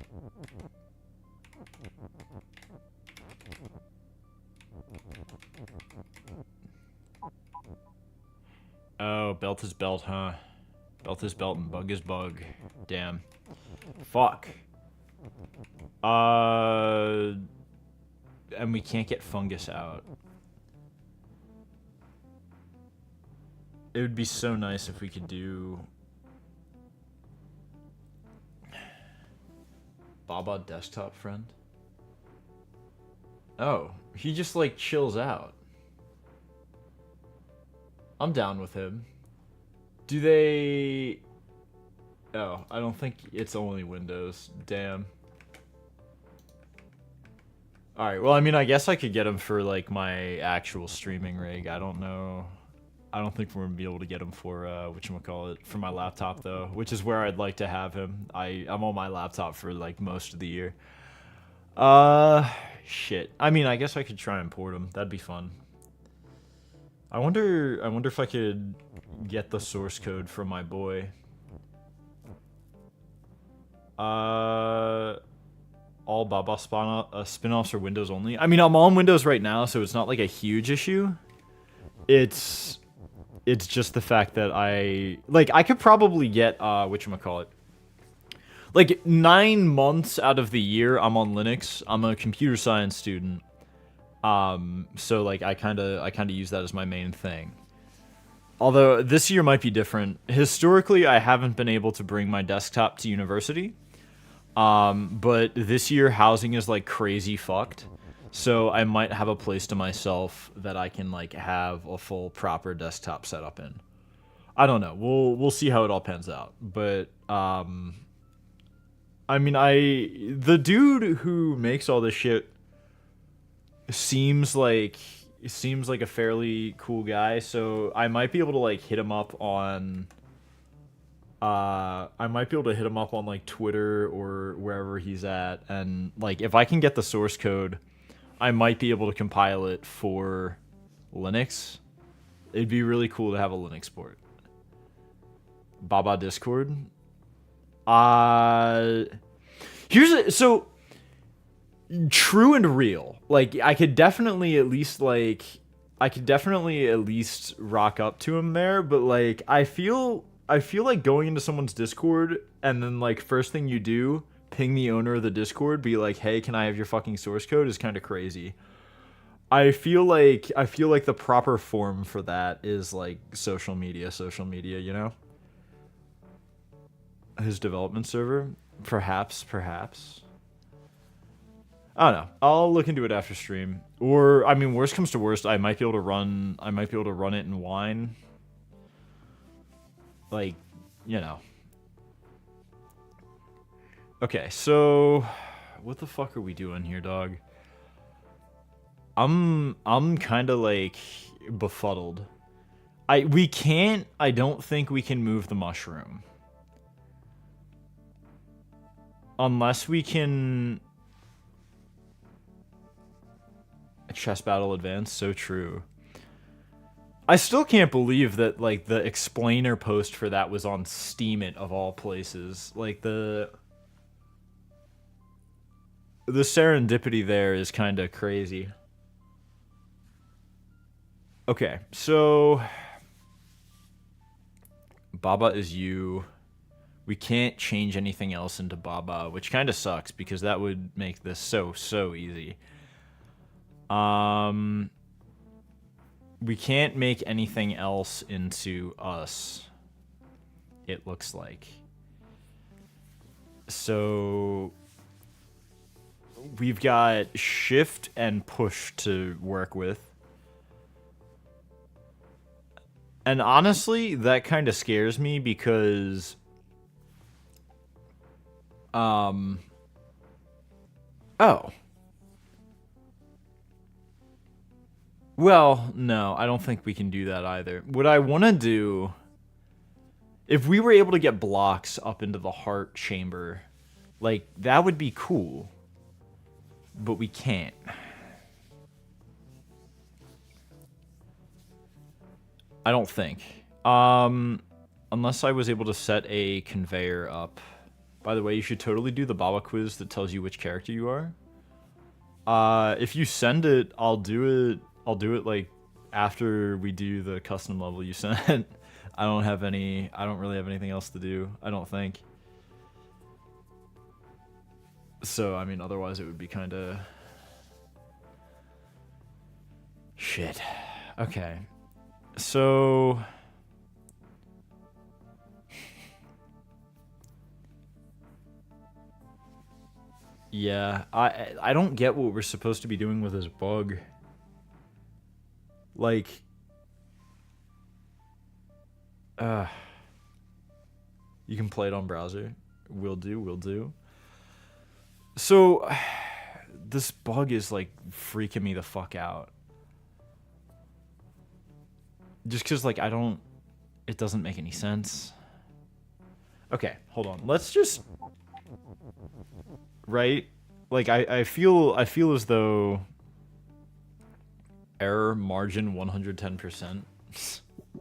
Oh, belt is belt, huh? Belt is belt and bug is bug. Damn. Fuck. And we can't get fungus out. It would be so nice if we could do... Baba desktop friend? Oh, he just, like, chills out. I'm down with him. Do they... Oh, I don't think it's only Windows. Damn. Alright, well, I mean, I guess I could get him for, like, my actual streaming rig. I don't know. I don't think we're gonna be able to get him for, whatchamacallit, for my laptop, though. Which is where I'd like to have him. I'm on my laptop for, like, most of the year. Shit. I mean, I guess I could try and port him. That'd be fun. I wonder if I could get the source code from my boy. All Baba spin-offs are Windows only. I mean, I'm on Windows right now, so it's not like a huge issue. It's just the fact that I could probably get, whatchamacallit. Like, 9 months out of the year, I'm on Linux. I'm a computer science student. So, like, I kinda use that as my main thing. Although, this year might be different. Historically, I haven't been able to bring my desktop to university. But this year, housing is, like, crazy fucked. So, I might have a place to myself that I can, like, have a full, proper desktop setup in. I don't know. We'll see how it all pans out. But, I mean, the dude who makes all this shit seems like a fairly cool guy, so I might be able to, like, hit him up on like Twitter or wherever he's at, and like if I can get the source code, I might be able to compile it for Linux. It'd be really cool to have a Linux port. Baba Discord. So true and real. Like, I could definitely at least rock up to him there, but like I feel like going into someone's Discord and then, like, first thing you do, ping the owner of the Discord, be like, "Hey, can I have your fucking source code?" is kind of crazy. I feel like the proper form for that is like social media, you know? His development server? Perhaps. I don't know. I'll look into it after stream. Or, I mean, worst comes to worst, I might be able to run it in Wine. Like, you know. Okay, so what the fuck are we doing here, dog? I'm kind of like befuddled. I don't think we can move the mushroom. Unless we can... Chess battle advance, so true. I still can't believe that, like, the explainer post for that was on Steemit of all places. Like, the serendipity there is kind of crazy. Okay, so Baba is you. We can't change anything else into Baba, which kind of sucks because that would make this so easy. We can't make anything else into us, it looks like. So we've got shift and push to work with. And honestly, that kind of scares me because oh. Well, no, I don't think we can do that either. What I want to do, if we were able to get blocks up into the heart chamber, like, that would be cool. But we can't. I don't think. Unless I was able to set a conveyor up. By the way, you should totally do the Baba quiz that tells you which character you are. If you send it, I'll do it like after we do the custom level you sent. I don't really have anything else to do, I don't think. So, I mean, otherwise it would be kind of shit. Okay. So yeah, I don't get what we're supposed to be doing with this bug. Like, Uh, you can play it on browser. Will do, will do. So, this bug is like freaking me the fuck out. Just because, like, it doesn't make any sense. Okay, hold on. Let's just, right? Like, I feel as though error margin 110%.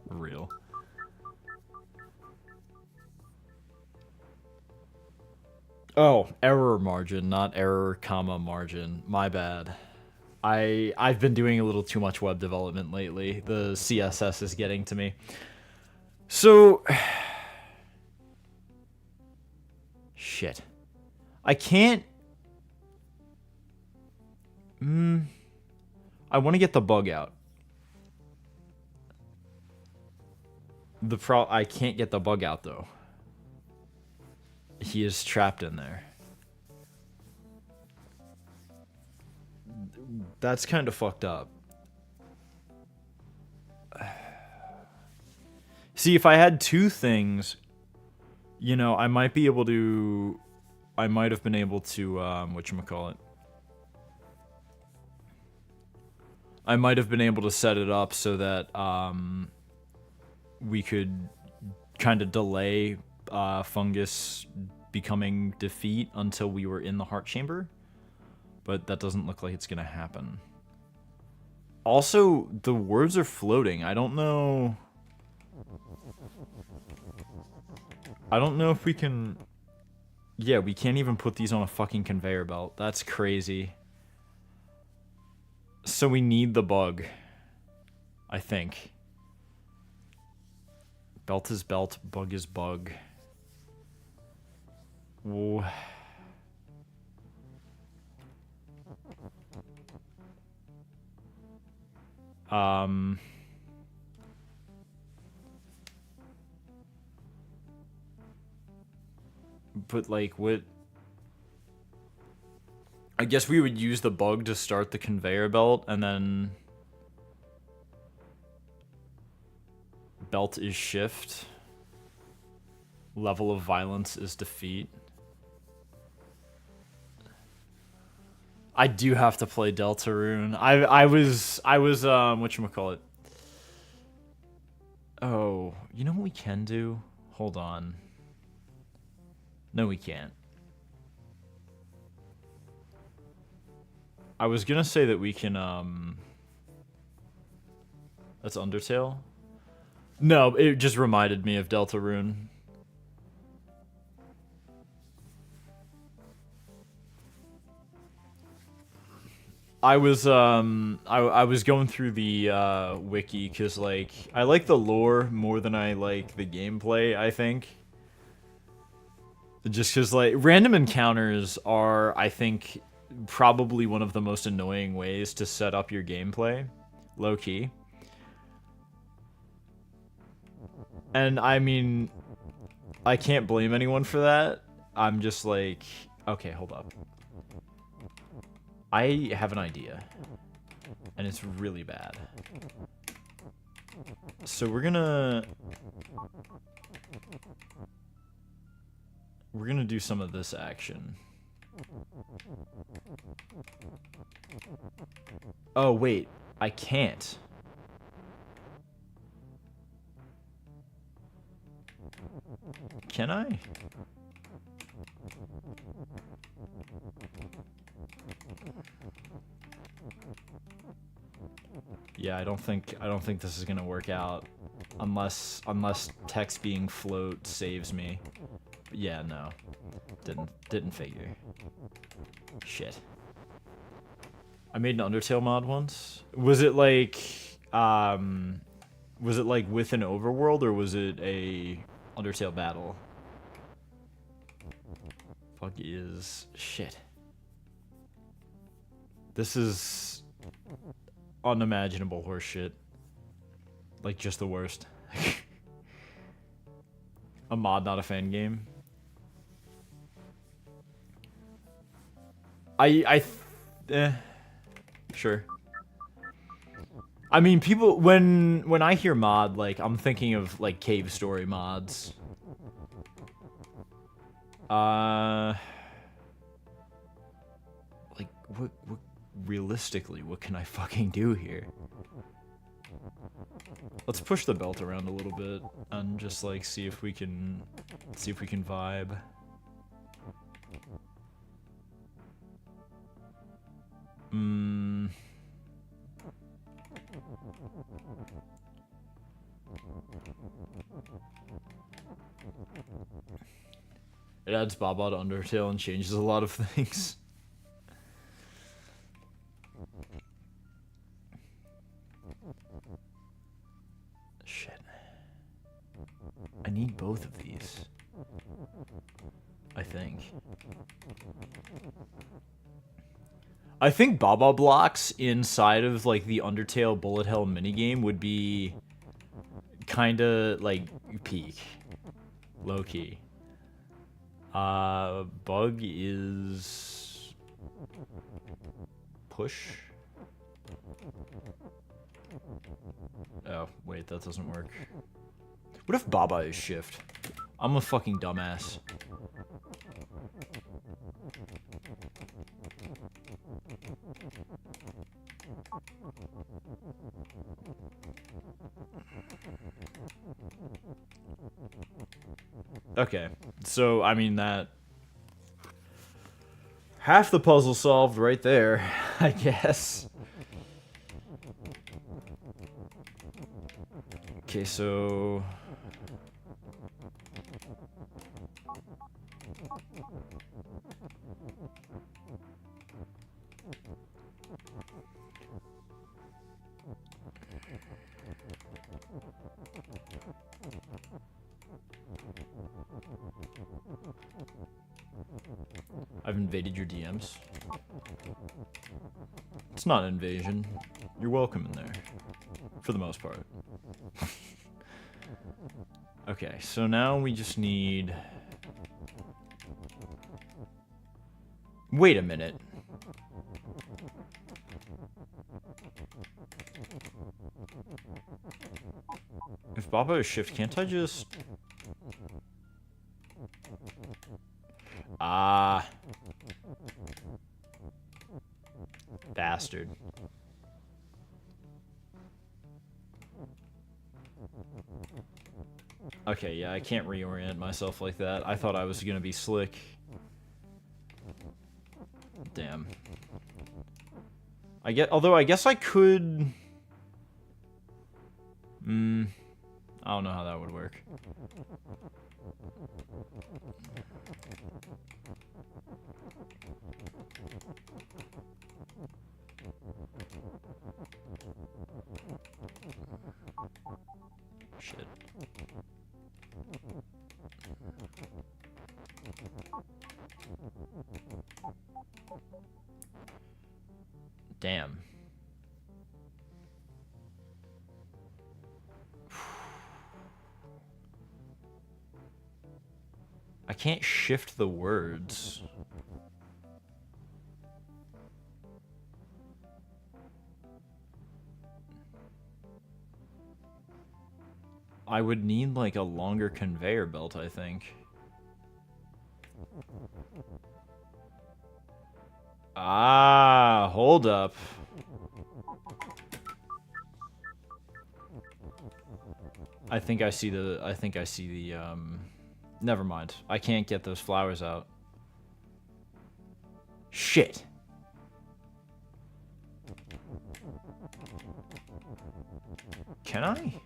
Real. Oh, error margin, not error comma margin. My bad. I've been doing a little too much web development lately. The CSS is getting to me. So shit. I can't I want to get the bug out. I can't get the bug out though. He is trapped in there. That's kind of fucked up. See, if I had two things, you know, I might be able to... I might have been able to, whatchamacallit. I might have been able to set it up so that, we could kind of delay, fungus becoming defeat until we were in the heart chamber. But that doesn't look like it's gonna happen. Also, the words are floating. I don't know if we can... Yeah, we can't even put these on a fucking conveyor belt. That's crazy. So we need the bug. I think. Belt is belt, bug is bug. Whoa. But like what? I guess we would use the bug to start the conveyor belt and then belt is shift. Level of violence is defeat. I do have to play Deltarune. I was whatchamacallit. Oh, you know what we can do? Hold on. No, we can't. I was gonna say that we can, That's Undertale? No, it just reminded me of Deltarune. I was going through the wiki because like I like the lore more than I like the gameplay, I think. Just because like random encounters are, I think, probably one of the most annoying ways to set up your gameplay, low key. And I mean, I can't blame anyone for that. I'm just like, okay, hold up. I have an idea, and it's really bad. So we're gonna do some of this action. Oh wait, I can't. Can I? Yeah, I don't think this is gonna work out unless text being float saves me. But yeah, no. Didn't figure. Shit. I made an Undertale mod once. Was it like with an overworld or was it a Undertale battle? Fuck is shit. This is unimaginable horseshit. Like just the worst. A mod, not a fan game. Sure. I mean, people when I hear mod, like I'm thinking of like cave story mods. Like what realistically, what can I fucking do here? Let's push the belt around a little bit and just like see if we can vibe. It adds Baba to Undertale and changes a lot of things. Shit. I need both of these. I think. I think Baba blocks inside of like the Undertale bullet hell minigame would be kinda like peak. Low key. Bug is push. Oh, wait, that doesn't work. What if Baba is shift? I'm a fucking dumbass. Okay, so I mean that half the puzzle solved right there, I guess. Okay, so I've invaded your DMs. It's not an invasion. You're welcome in there. For the most part. Okay, so now we just need... Wait a minute. If Baba is shift, can't I just... Ah. Bastard. Okay, yeah, I can't reorient myself like that. I thought I was gonna be slick. Damn. Although I guess I could... I don't know how that would work. Shit. Damn. I can't shift the words. I would need like a longer conveyor belt, I think. Ah, hold up. I think I see the, never mind. I can't get those flowers out. Shit. Can I?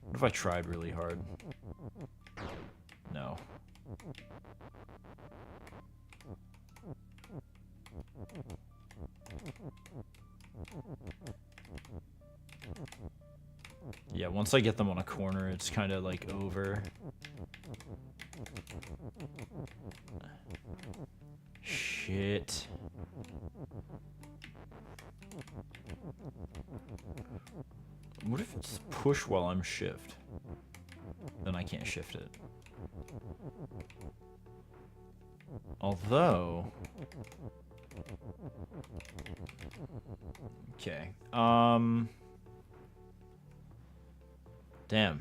What if I tried really hard? No. Yeah, once I get them on a corner, it's kind of like over. Shit. What if it's push while I'm shift? Then I can't shift it. Although... Okay. Damn.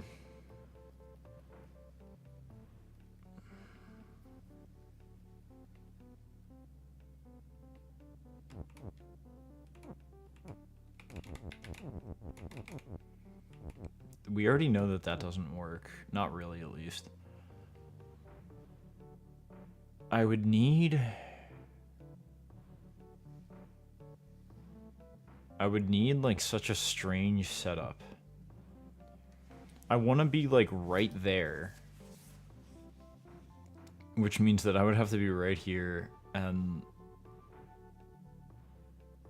We already know that that doesn't work. Not really, at least. I would need... like, such a strange setup. I want to be, like, right there. Which means that I would have to be right here, and...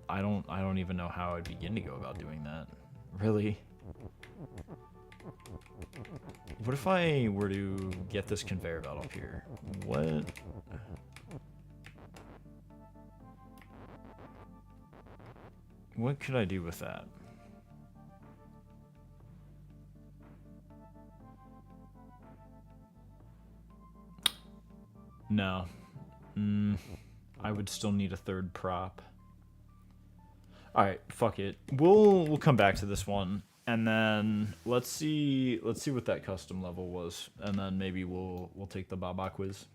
I don't even know how I'd begin to go about doing that. Really? What if I were to get this conveyor belt up here? What? What could I do with that? No. I would still need a third prop. Alright, fuck it. We'll come back to this one. And then let's see what that custom level was. And then maybe we'll take the Baba quiz.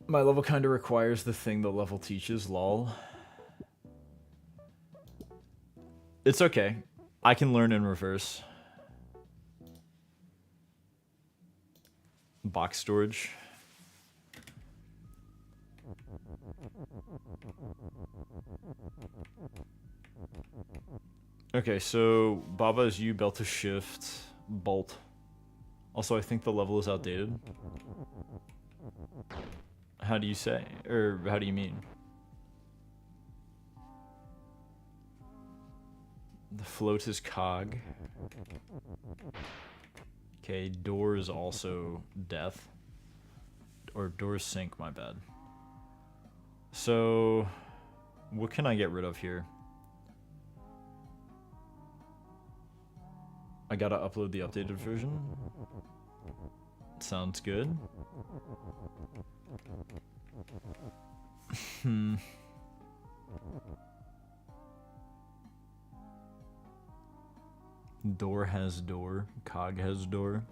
My level kind of requires the thing the level teaches, lol. It's okay. I can learn in reverse. Box storage. Okay, so Baba is U, belt to shift, bolt. Also, I think the level is outdated. How do you say? Or how do you mean? The float is cog. Okay, door is also death. Or door sink, my bad. So, what can I get rid of here? I gotta upload the updated version. Sounds good. Door has door. Cog has door.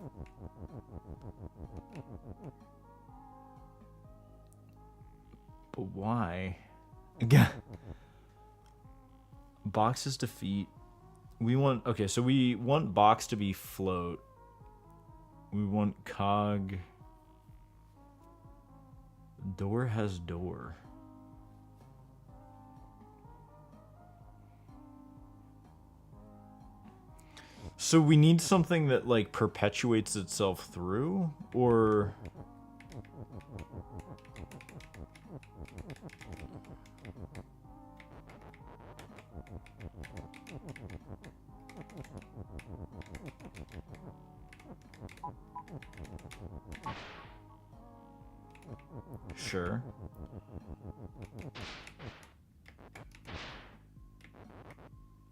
But why? Box is defeat. We want... Okay, so we want box to be float. We want cog... Door has door. So we need something that, like, perpetuates itself through? Or... Sure.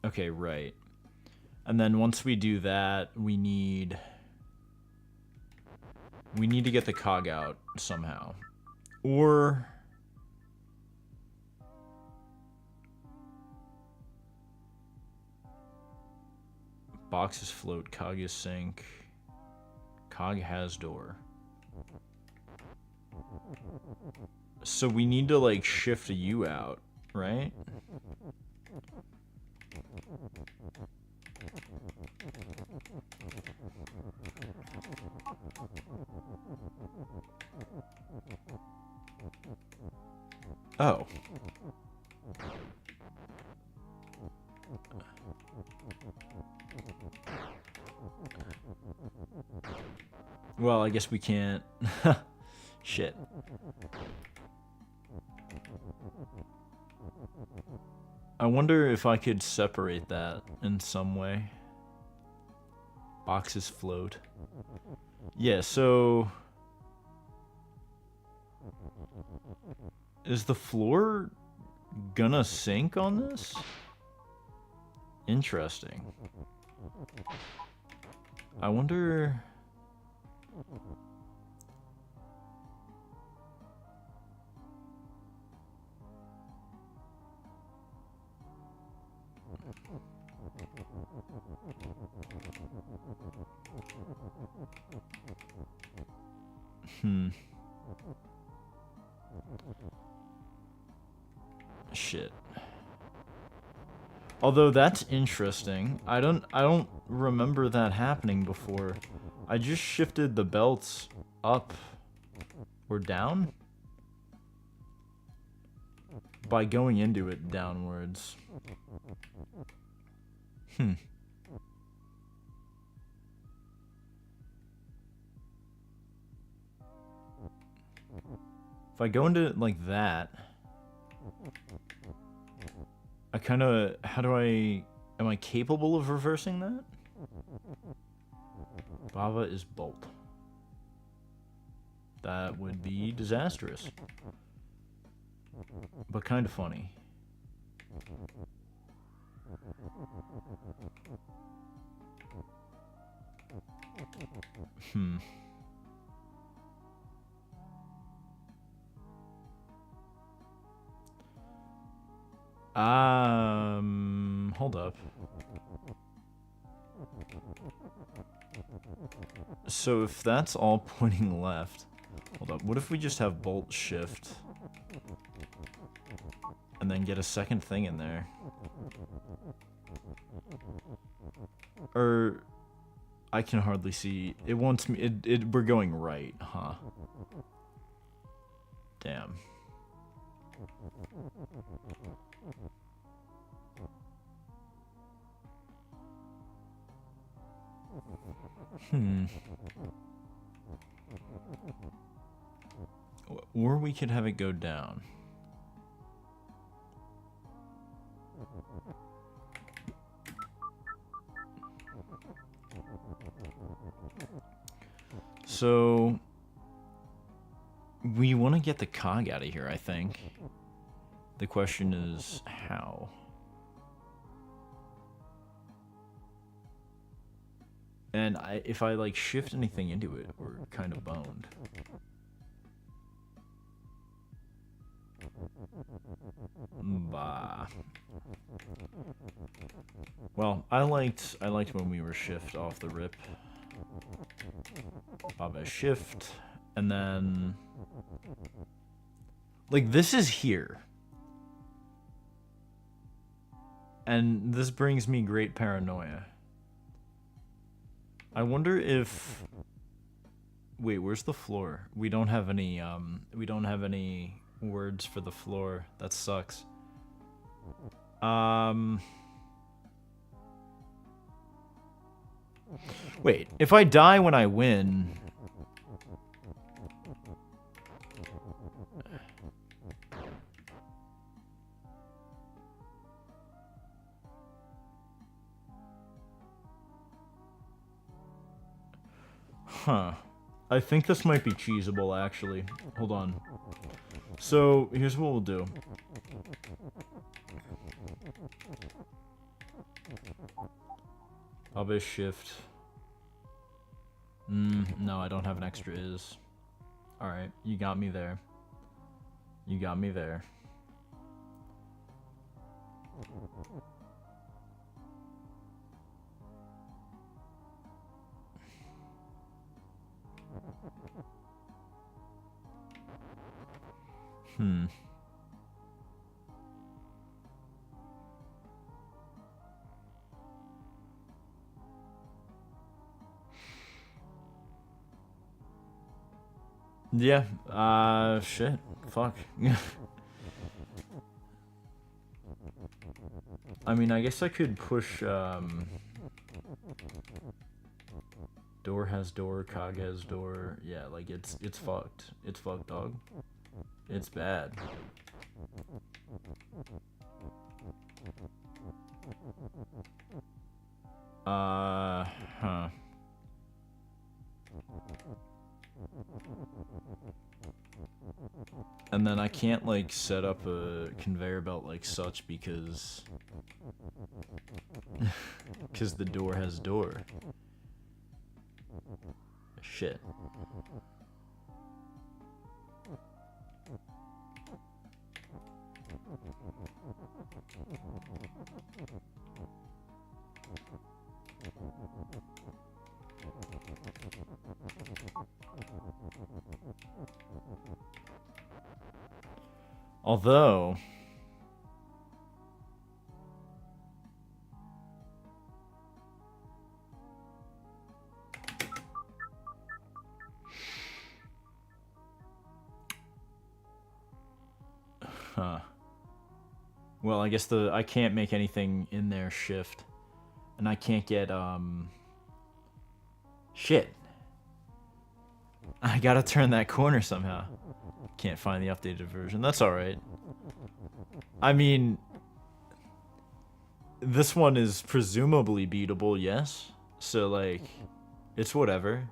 Okay, right. And then once we do that, we need to get the cog out somehow. Or... Box is float, cog is sink. Cog has door. So we need to, like, shift a U out, right? Oh. Well, I guess we can't. Shit. I wonder if I could separate that in some way. Boxes float. Yeah, so... Is the floor gonna sink on this? Interesting. I wonder... Shit. Although that's interesting. I don't remember that happening before. I just shifted the belts up or down by going into it downwards. If I go into it like that, I kind of, am I capable of reversing that? Bava is bolt. That would be disastrous. But kind of funny. Hold up. So if that's all pointing left, hold up, what if we just have bolt shift and then get a second thing in there? Or I can hardly see. It wants me, we're going right, huh? Damn. Or we could have it go down. So we want to get the cog out of here, I think. The question is how. And if I like shift anything into it, we're kind of boned. Bah. Well, I liked when we were shift off the rip. Baba shift, and then like this is here. And this brings me great paranoia. I wonder if... Wait, where's the floor? We don't have any words for the floor. That sucks. Wait, if I die when I win... Huh. I think this might be cheesable, actually. Hold on. So, here's what we'll do. I'll be shift. No, I don't have an extra is. Alright, you got me there. You got me there. Yeah, shit. Fuck. I mean, I guess I could push, door has door, cog has door. Yeah, like, it's fucked. It's fucked, dog. It's bad. Huh. And then I can't, like, set up a conveyor belt like such because... because the door has door. Shit. Although... Huh. Well, I guess I can't make anything in there shift. And I can't get, shit. I gotta turn that corner somehow. Can't find the updated version. That's alright. I mean... This one is presumably beatable, yes? So, like, it's whatever.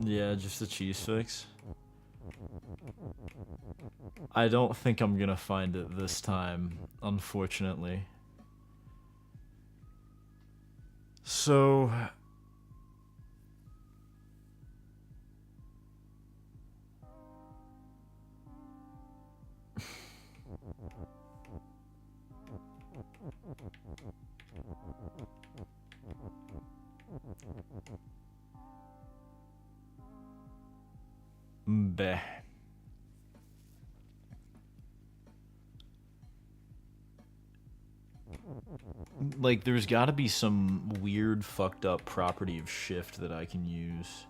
Yeah, just a cheese fix. I don't think I'm gonna find it this time, unfortunately. So... Bleh. Like, there's gotta be some weird, fucked up property of shift that I can use.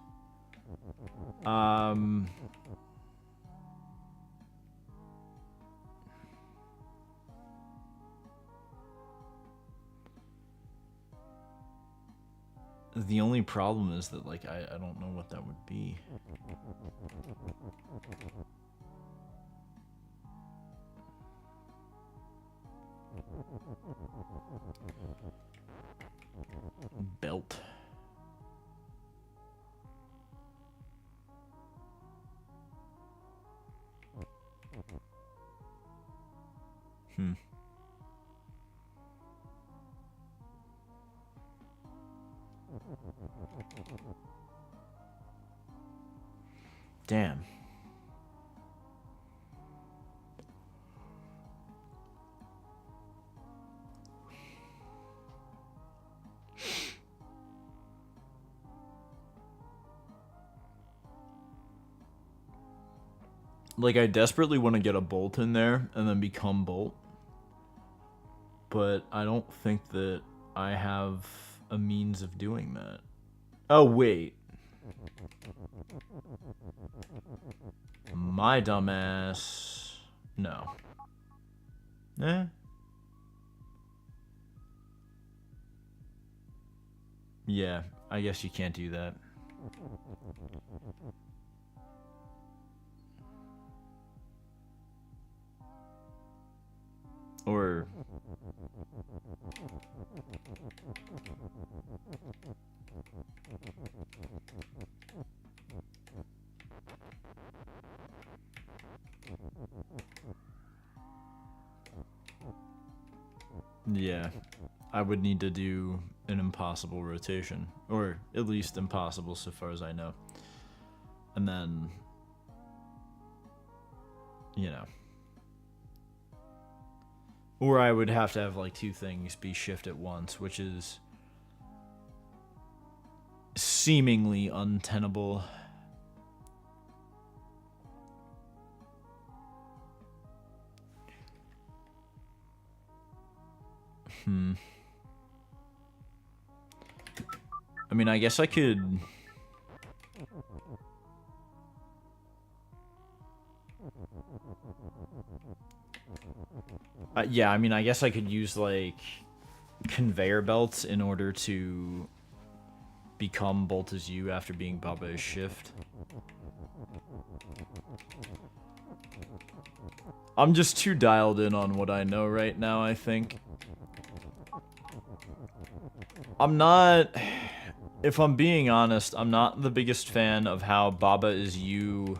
The only problem is that, like, I don't know what that would be. Belt. Damn. Like, I desperately want to get a bolt in there and then become bolt. But I don't think that I have a means of doing that. Oh, wait. My dumbass. No. Eh. Yeah, I guess you can't do that. Or... Yeah, I would need to do an impossible rotation, or at least impossible so far as I know. And then, you know. Or I would have to have like two things be shift at once, which is seemingly untenable. I mean, I guess I could... yeah, I mean, I guess I could use, like, conveyor belts in order to become Bolt as You after being Baba as Shift. I'm just too dialed in on what I know right now, I think. I'm not... if I'm being honest, I'm not the biggest fan of how Baba Is You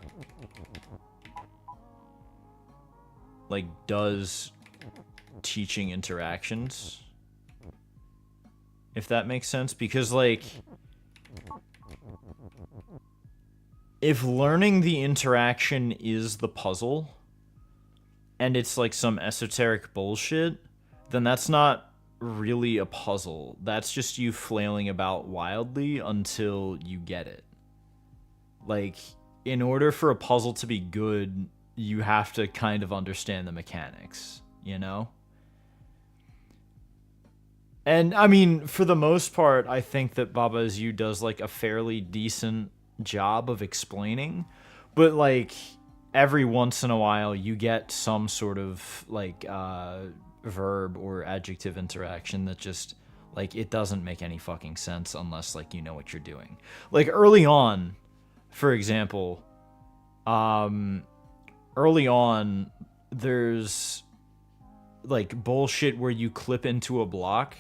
like does teaching interactions. If that makes sense, because like if learning the interaction is the puzzle and it's like some esoteric bullshit, then that's not really a puzzle. That's just you flailing about wildly until you get it. Like, in order for a puzzle to be good, you have to kind of understand the mechanics, you know? And I mean, for the most part, I think that Baba Is You does like a fairly decent job of explaining, but like every once in a while you get some sort of like verb or adjective interaction that just like it doesn't make any fucking sense unless like you know what you're doing. Like early on, for example, early on there's like bullshit where you clip into a block.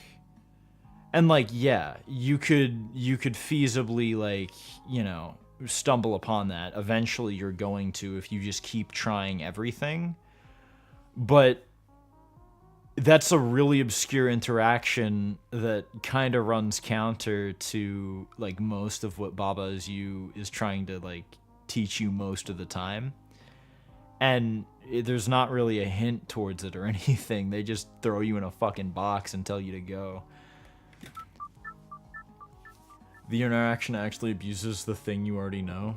And like, yeah, you could feasibly like, you know, stumble upon that. Eventually you're going to if you just keep trying everything. But that's a really obscure interaction that kind of runs counter to like most of what Baba Is You is trying to like teach you most of the time. And there's not really a hint towards it or anything. They just throw you in a fucking box and tell you to go. The interaction actually abuses the thing you already know.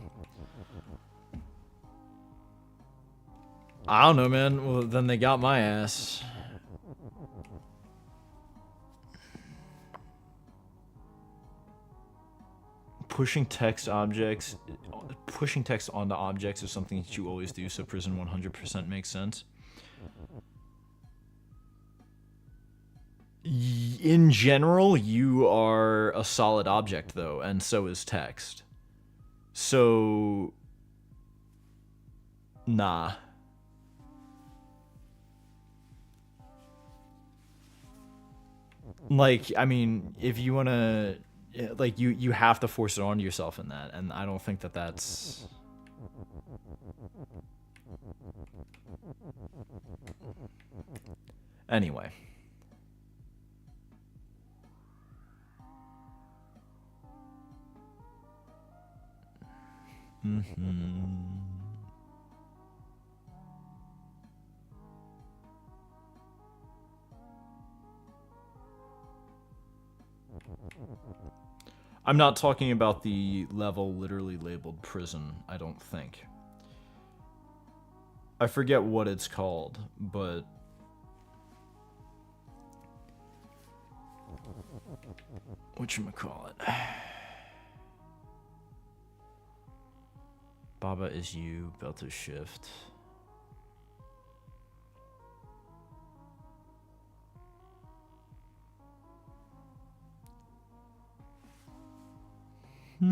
I don't know, man. Well, then they got my ass. Pushing text objects, pushing text onto objects is something that you always do, so prison 100% makes sense. In general, you are a solid object, though, and so is text. So, nah. Like, I mean, if you want to, like, you have to force it onto yourself in that, and I don't think that that's... Anyway. I'm not talking about the level literally labeled prison, I don't think. I forget what it's called, but... whatchamacallit? Baba Is You, Belter Shift. I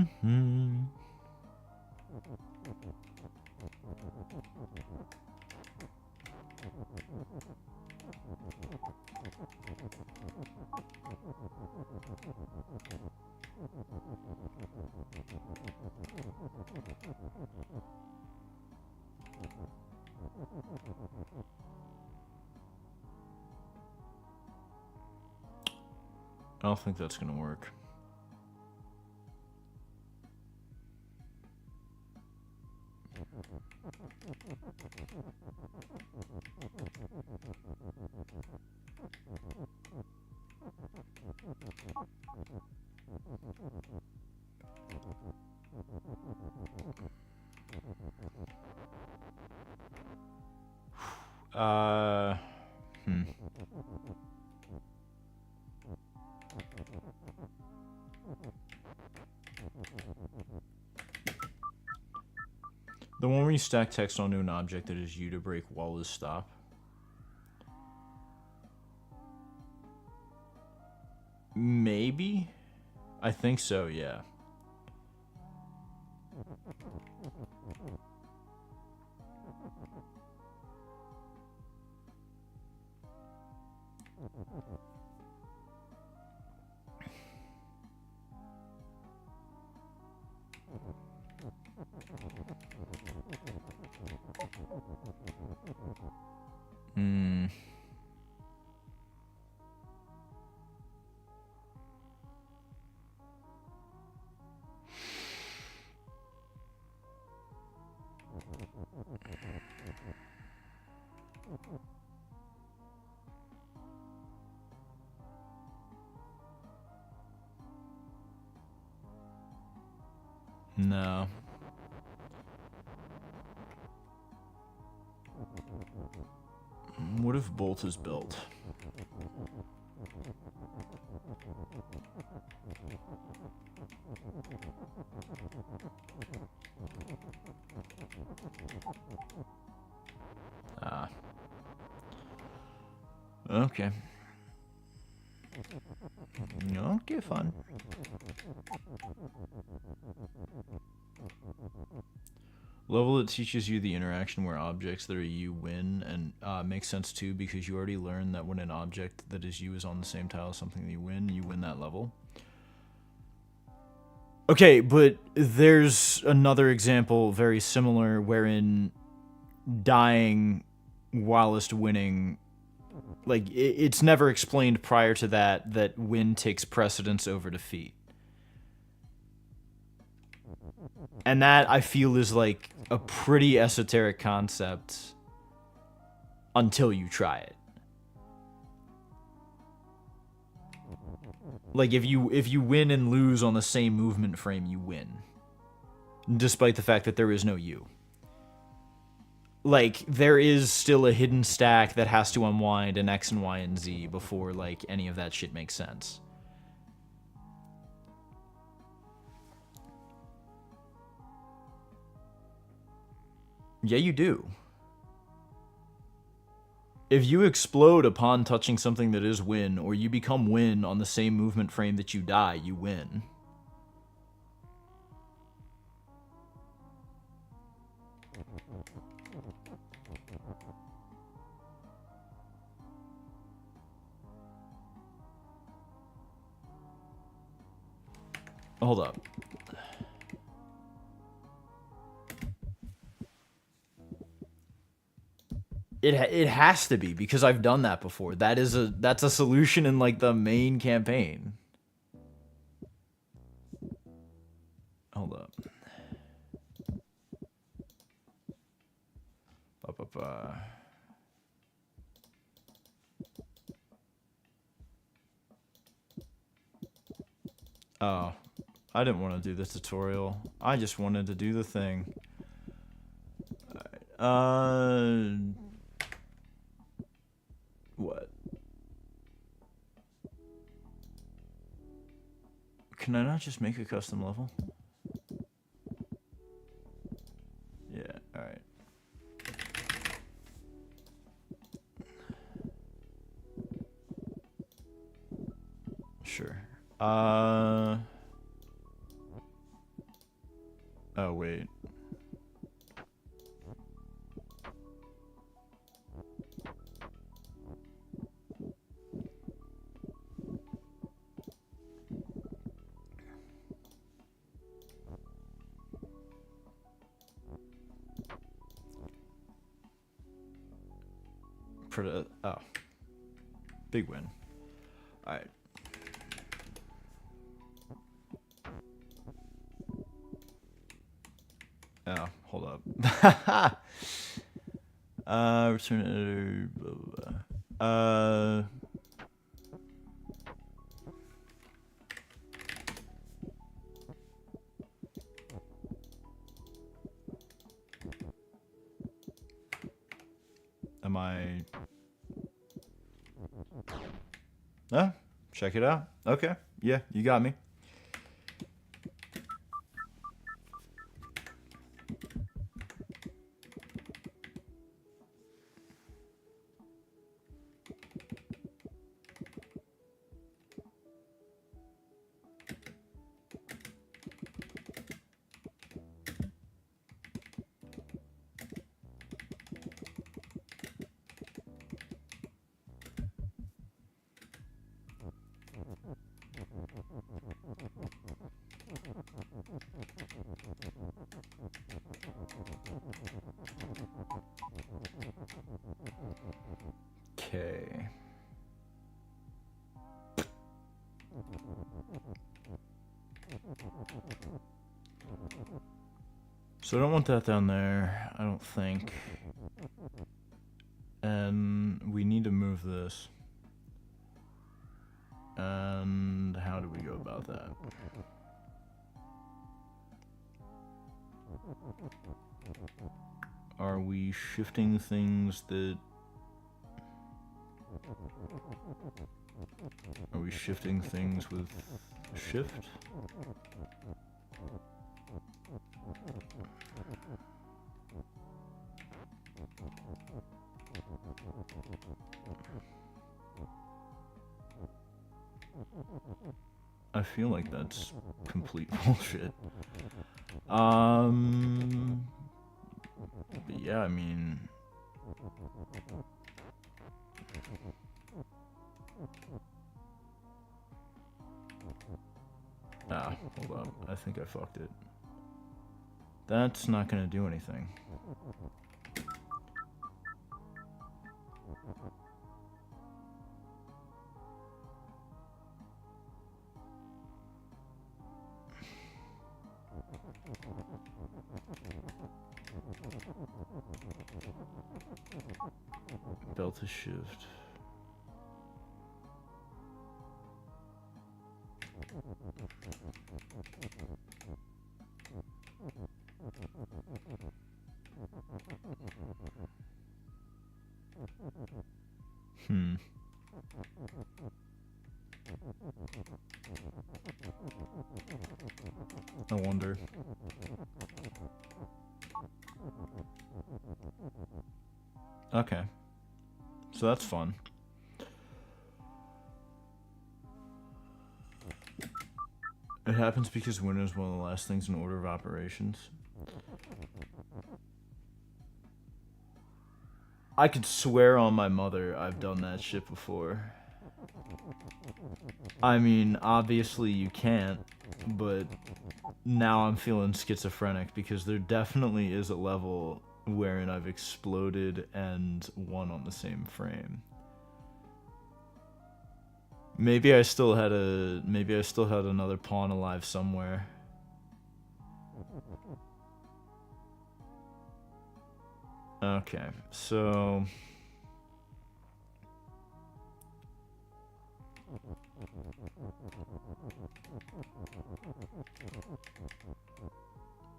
don't think that's gonna work. The one where you stack text onto an object that is you to break wall is stop. Maybe? I think so, yeah. No. What if bolt is built? Ah. Okay. Okay, fine. Level that teaches you the interaction where objects that are you win, and makes sense too because you already learned that when an object that is you is on the same tile as something that you win that level. Okay, but there's another example very similar wherein dying whilst winning, like, it's never explained prior to that win takes precedence over defeat. And that, I feel, is like a pretty esoteric concept until you try it. Like, if you win and lose on the same movement frame, you win. Despite the fact that there is no you. Like, there is still a hidden stack that has to unwind in X and Y and Z before, like, any of that shit makes sense. Yeah, you do. If you explode upon touching something that is win, or you become win on the same movement frame that you die, you win. Hold up. It has to be, because I've done that before. That's a solution in, like, the main campaign. Hold up. Oh, I didn't want to do the tutorial. I just wanted to do the thing. What? Can I not just make a custom level? Yeah, alright. Sure. Oh, wait. Oh. Big win. Alright. Oh, hold up. Return editor, blah, blah, blah. Am I... check it out. Okay. Yeah, you got me. Okay. So I don't want that down there, I don't think. And we need to move this. And how do we go about that? Are we shifting things that... Are we shifting things with shift? I feel like that's complete bullshit. But yeah, I mean... Ah, hold up. I think I fucked it. That's not gonna do anything. Belt to shift. I wonder. Okay. So that's fun. It happens because winter is one of the last things in order of operations. I could swear on my mother I've done that shit before. I mean, obviously you can't, but now I'm feeling schizophrenic because there definitely is a level wherein I've exploded and won on the same frame. Maybe I still had another pawn alive somewhere. Okay, so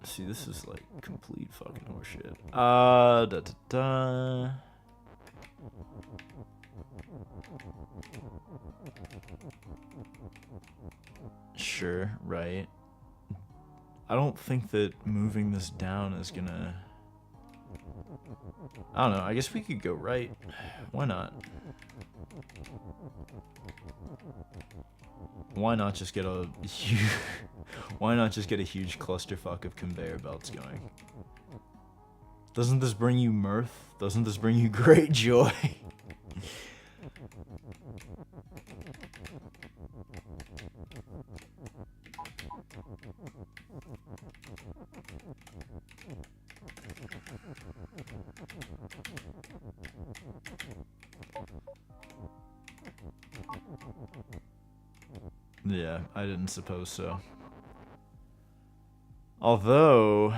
see, this is like complete fucking horseshit. Da da da. Sure, right. I don't think that moving this down is gonna... I don't know, I guess we could go right. Why not? Why not just get a huge... Why not just get a huge clusterfuck of conveyor belts going? Doesn't this bring you mirth? Doesn't this bring you great joy? Yeah, I didn't suppose so. Although...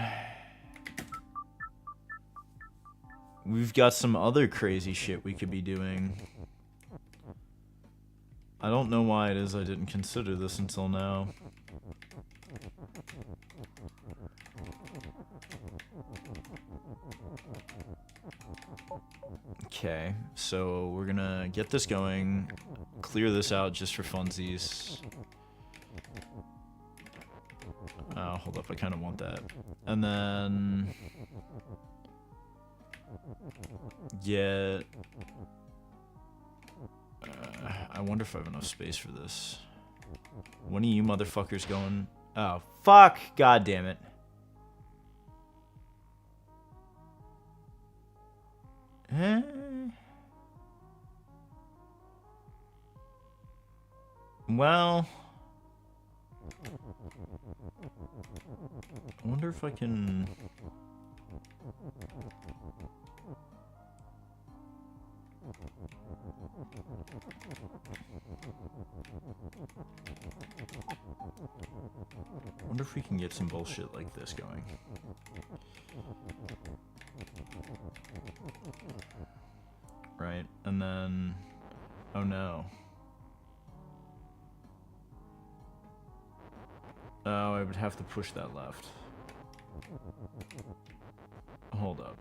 we've got some other crazy shit we could be doing. I don't know why it is I didn't consider this until now. Okay, so we're gonna get this going, clear this out just for funsies. Hold up, I kind of want that. And then... get... I wonder if I have enough space for this. When are you motherfuckers going? Oh, fuck! God damn it. Well... I wonder if I can... I wonder if we can get some bullshit like this going. Right, and then... oh no. Oh, I would have to push that left. Hold up.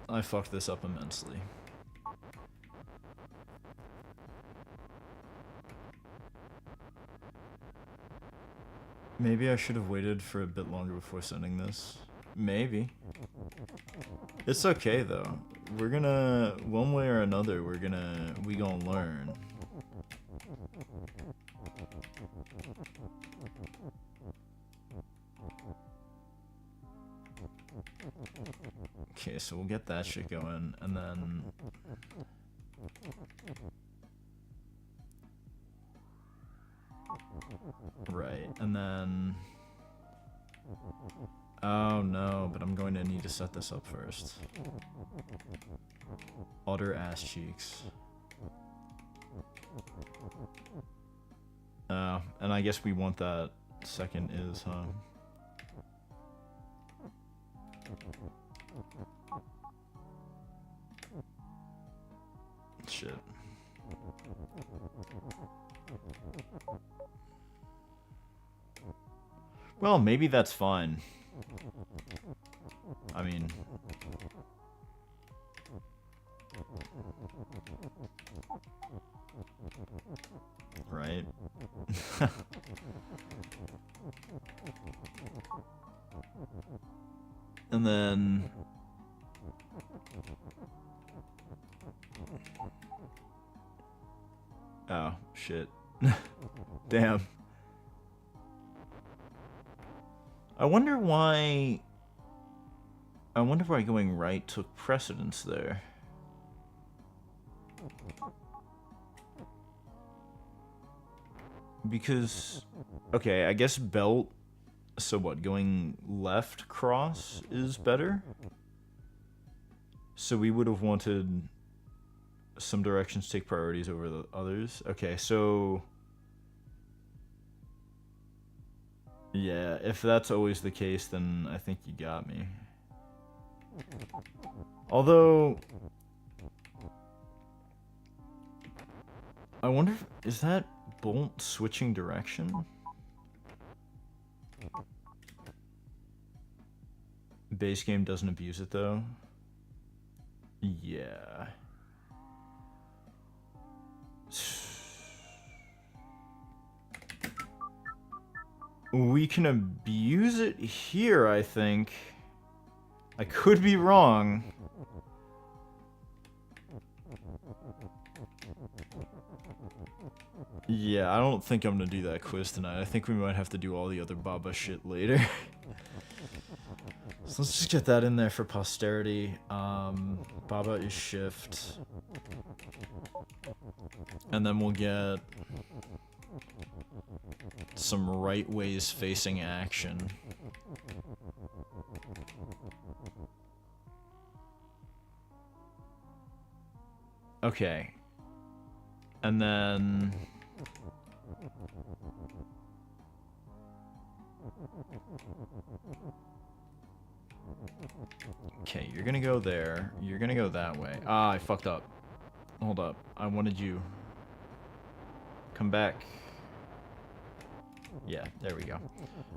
I fucked this up immensely. Maybe I should have waited for a bit longer before sending this. Maybe. It's okay though. We're gonna, one way or another, we gonna learn. Okay, so we'll get that shit going, and then... Right, and then... Oh no, but I'm going to need to set this up first. Utter ass cheeks. And I guess we want that second is, huh? Shit. Well, maybe that's fine. I mean... Right? And then... Oh, shit. Damn. I wonder why going right took precedence there. Because, okay, I guess belt, so what, going left cross is better? So we would have wanted some directions to take priorities over the others. Okay, so... Yeah, if that's always the case, then I think you got me. Although... I wonder if... Is that bolt switching direction? Base game doesn't abuse it, though. Yeah. We can abuse it here, I think. I could be wrong. Yeah, I don't think I'm gonna do that quiz tonight. I think we might have to do all the other Baba shit later. So let's just get that in there for posterity. Baba is shift. And then we'll get some right ways facing action. Okay. And then... Okay, you're gonna go there. You're gonna go that way. Ah, I fucked up. Hold up. I wanted you... Come back. Yeah, there we go.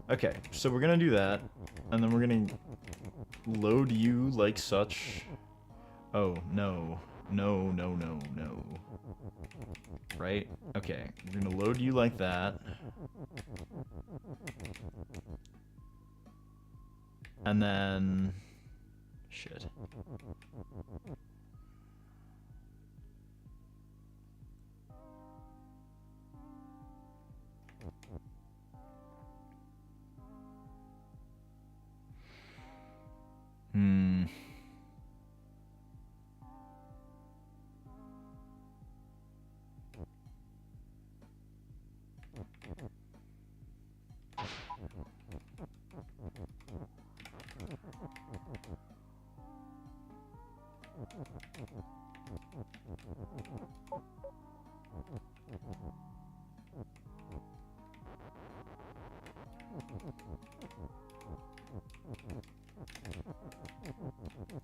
Okay, so we're gonna do that. And then we're gonna load you like such. Oh, no. No, no, no, no. Right? Okay, we're gonna load you like that. And then... Shit.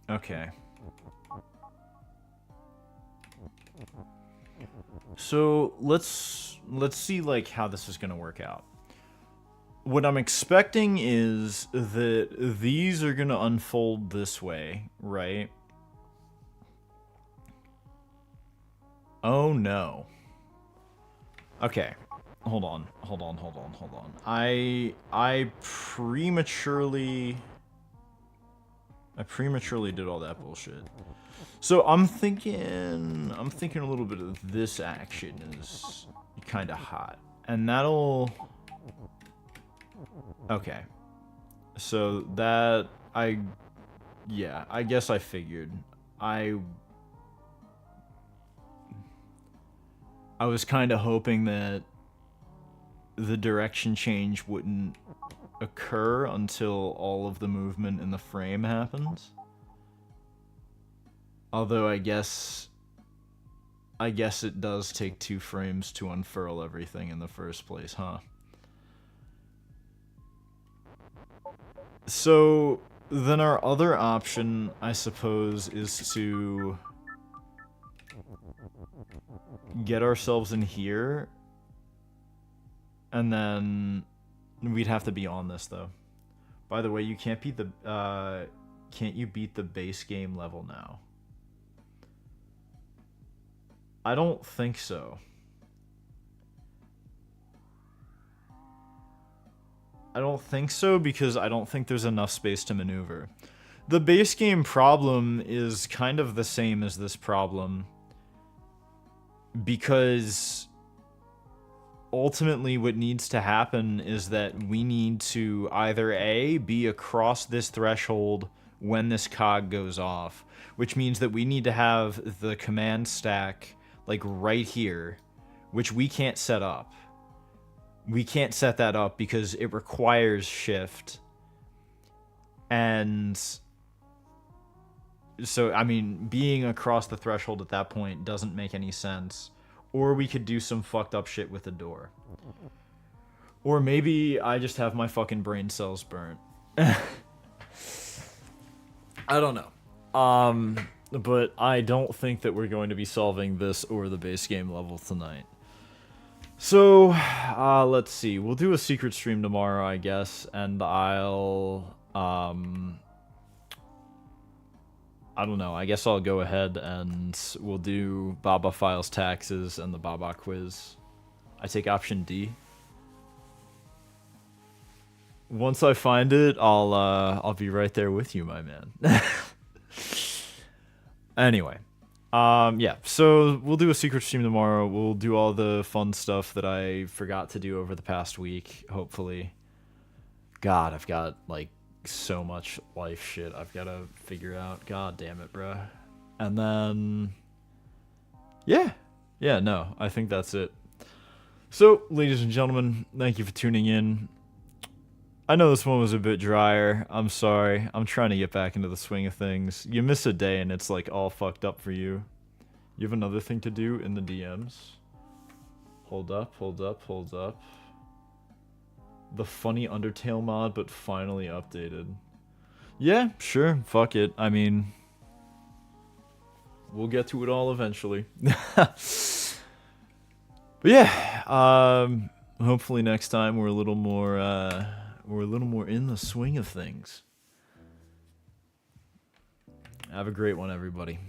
Okay. So let's see like how this is gonna work out. what I'm expecting is that these are gonna unfold this way, right? Oh no. Okay. Hold on. I prematurely did all that bullshit. So I'm thinking a little bit of this action is kind of hot. And that'll... Okay. So that... Yeah, I guess I figured. I was kind of hoping that the direction change wouldn't occur until all of the movement in the frame happens. Although I guess it does take 2 frames to unfurl everything in the first place, huh? So then our other option, I suppose, is to get ourselves in here, and then we'd have to be on this though. By the way, you can't beat the can't you beat the base game level now? I don't think so. I don't think so because I don't think there's enough space to maneuver. The base game problem is kind of the same as this problem, because ultimately what needs to happen is that we need to either A, be across this threshold when this cog goes off, which means that we need to have the command stack like right here, which we can't set up. We can't set that up because it requires shift. And so, I mean, being across the threshold at that point doesn't make any sense. Or we could do some fucked up shit with the door. Or maybe I just have my fucking brain cells burnt. I don't know. But I don't think that we're going to be solving this or the base game level tonight. So, let's see. We'll do a secret stream tomorrow, I guess, and I'll, I don't know. I guess I'll go ahead and we'll do Baba Files Taxes and the Baba Quiz. I take option D. Once I find it, I'll be right there with you, my man. Anyway. Yeah, so we'll do a secret stream tomorrow. We'll do all the fun stuff that I forgot to do over the past week, hopefully. God, I've got, like, so much life shit I've got to figure out. God damn it, bruh. And then... Yeah, no, I think that's it. So, ladies and gentlemen, thank you for tuning in. I know this one was a bit drier. I'm sorry. I'm trying to get back into the swing of things. You miss a day and it's like all fucked up for you. You have another thing to do in the DMs. Hold up. The funny Undertale mod, but finally updated. Yeah, sure. Fuck it. I mean, we'll get to it all eventually. But yeah, hopefully next time we're a little more in the swing of things. Have a great one, everybody.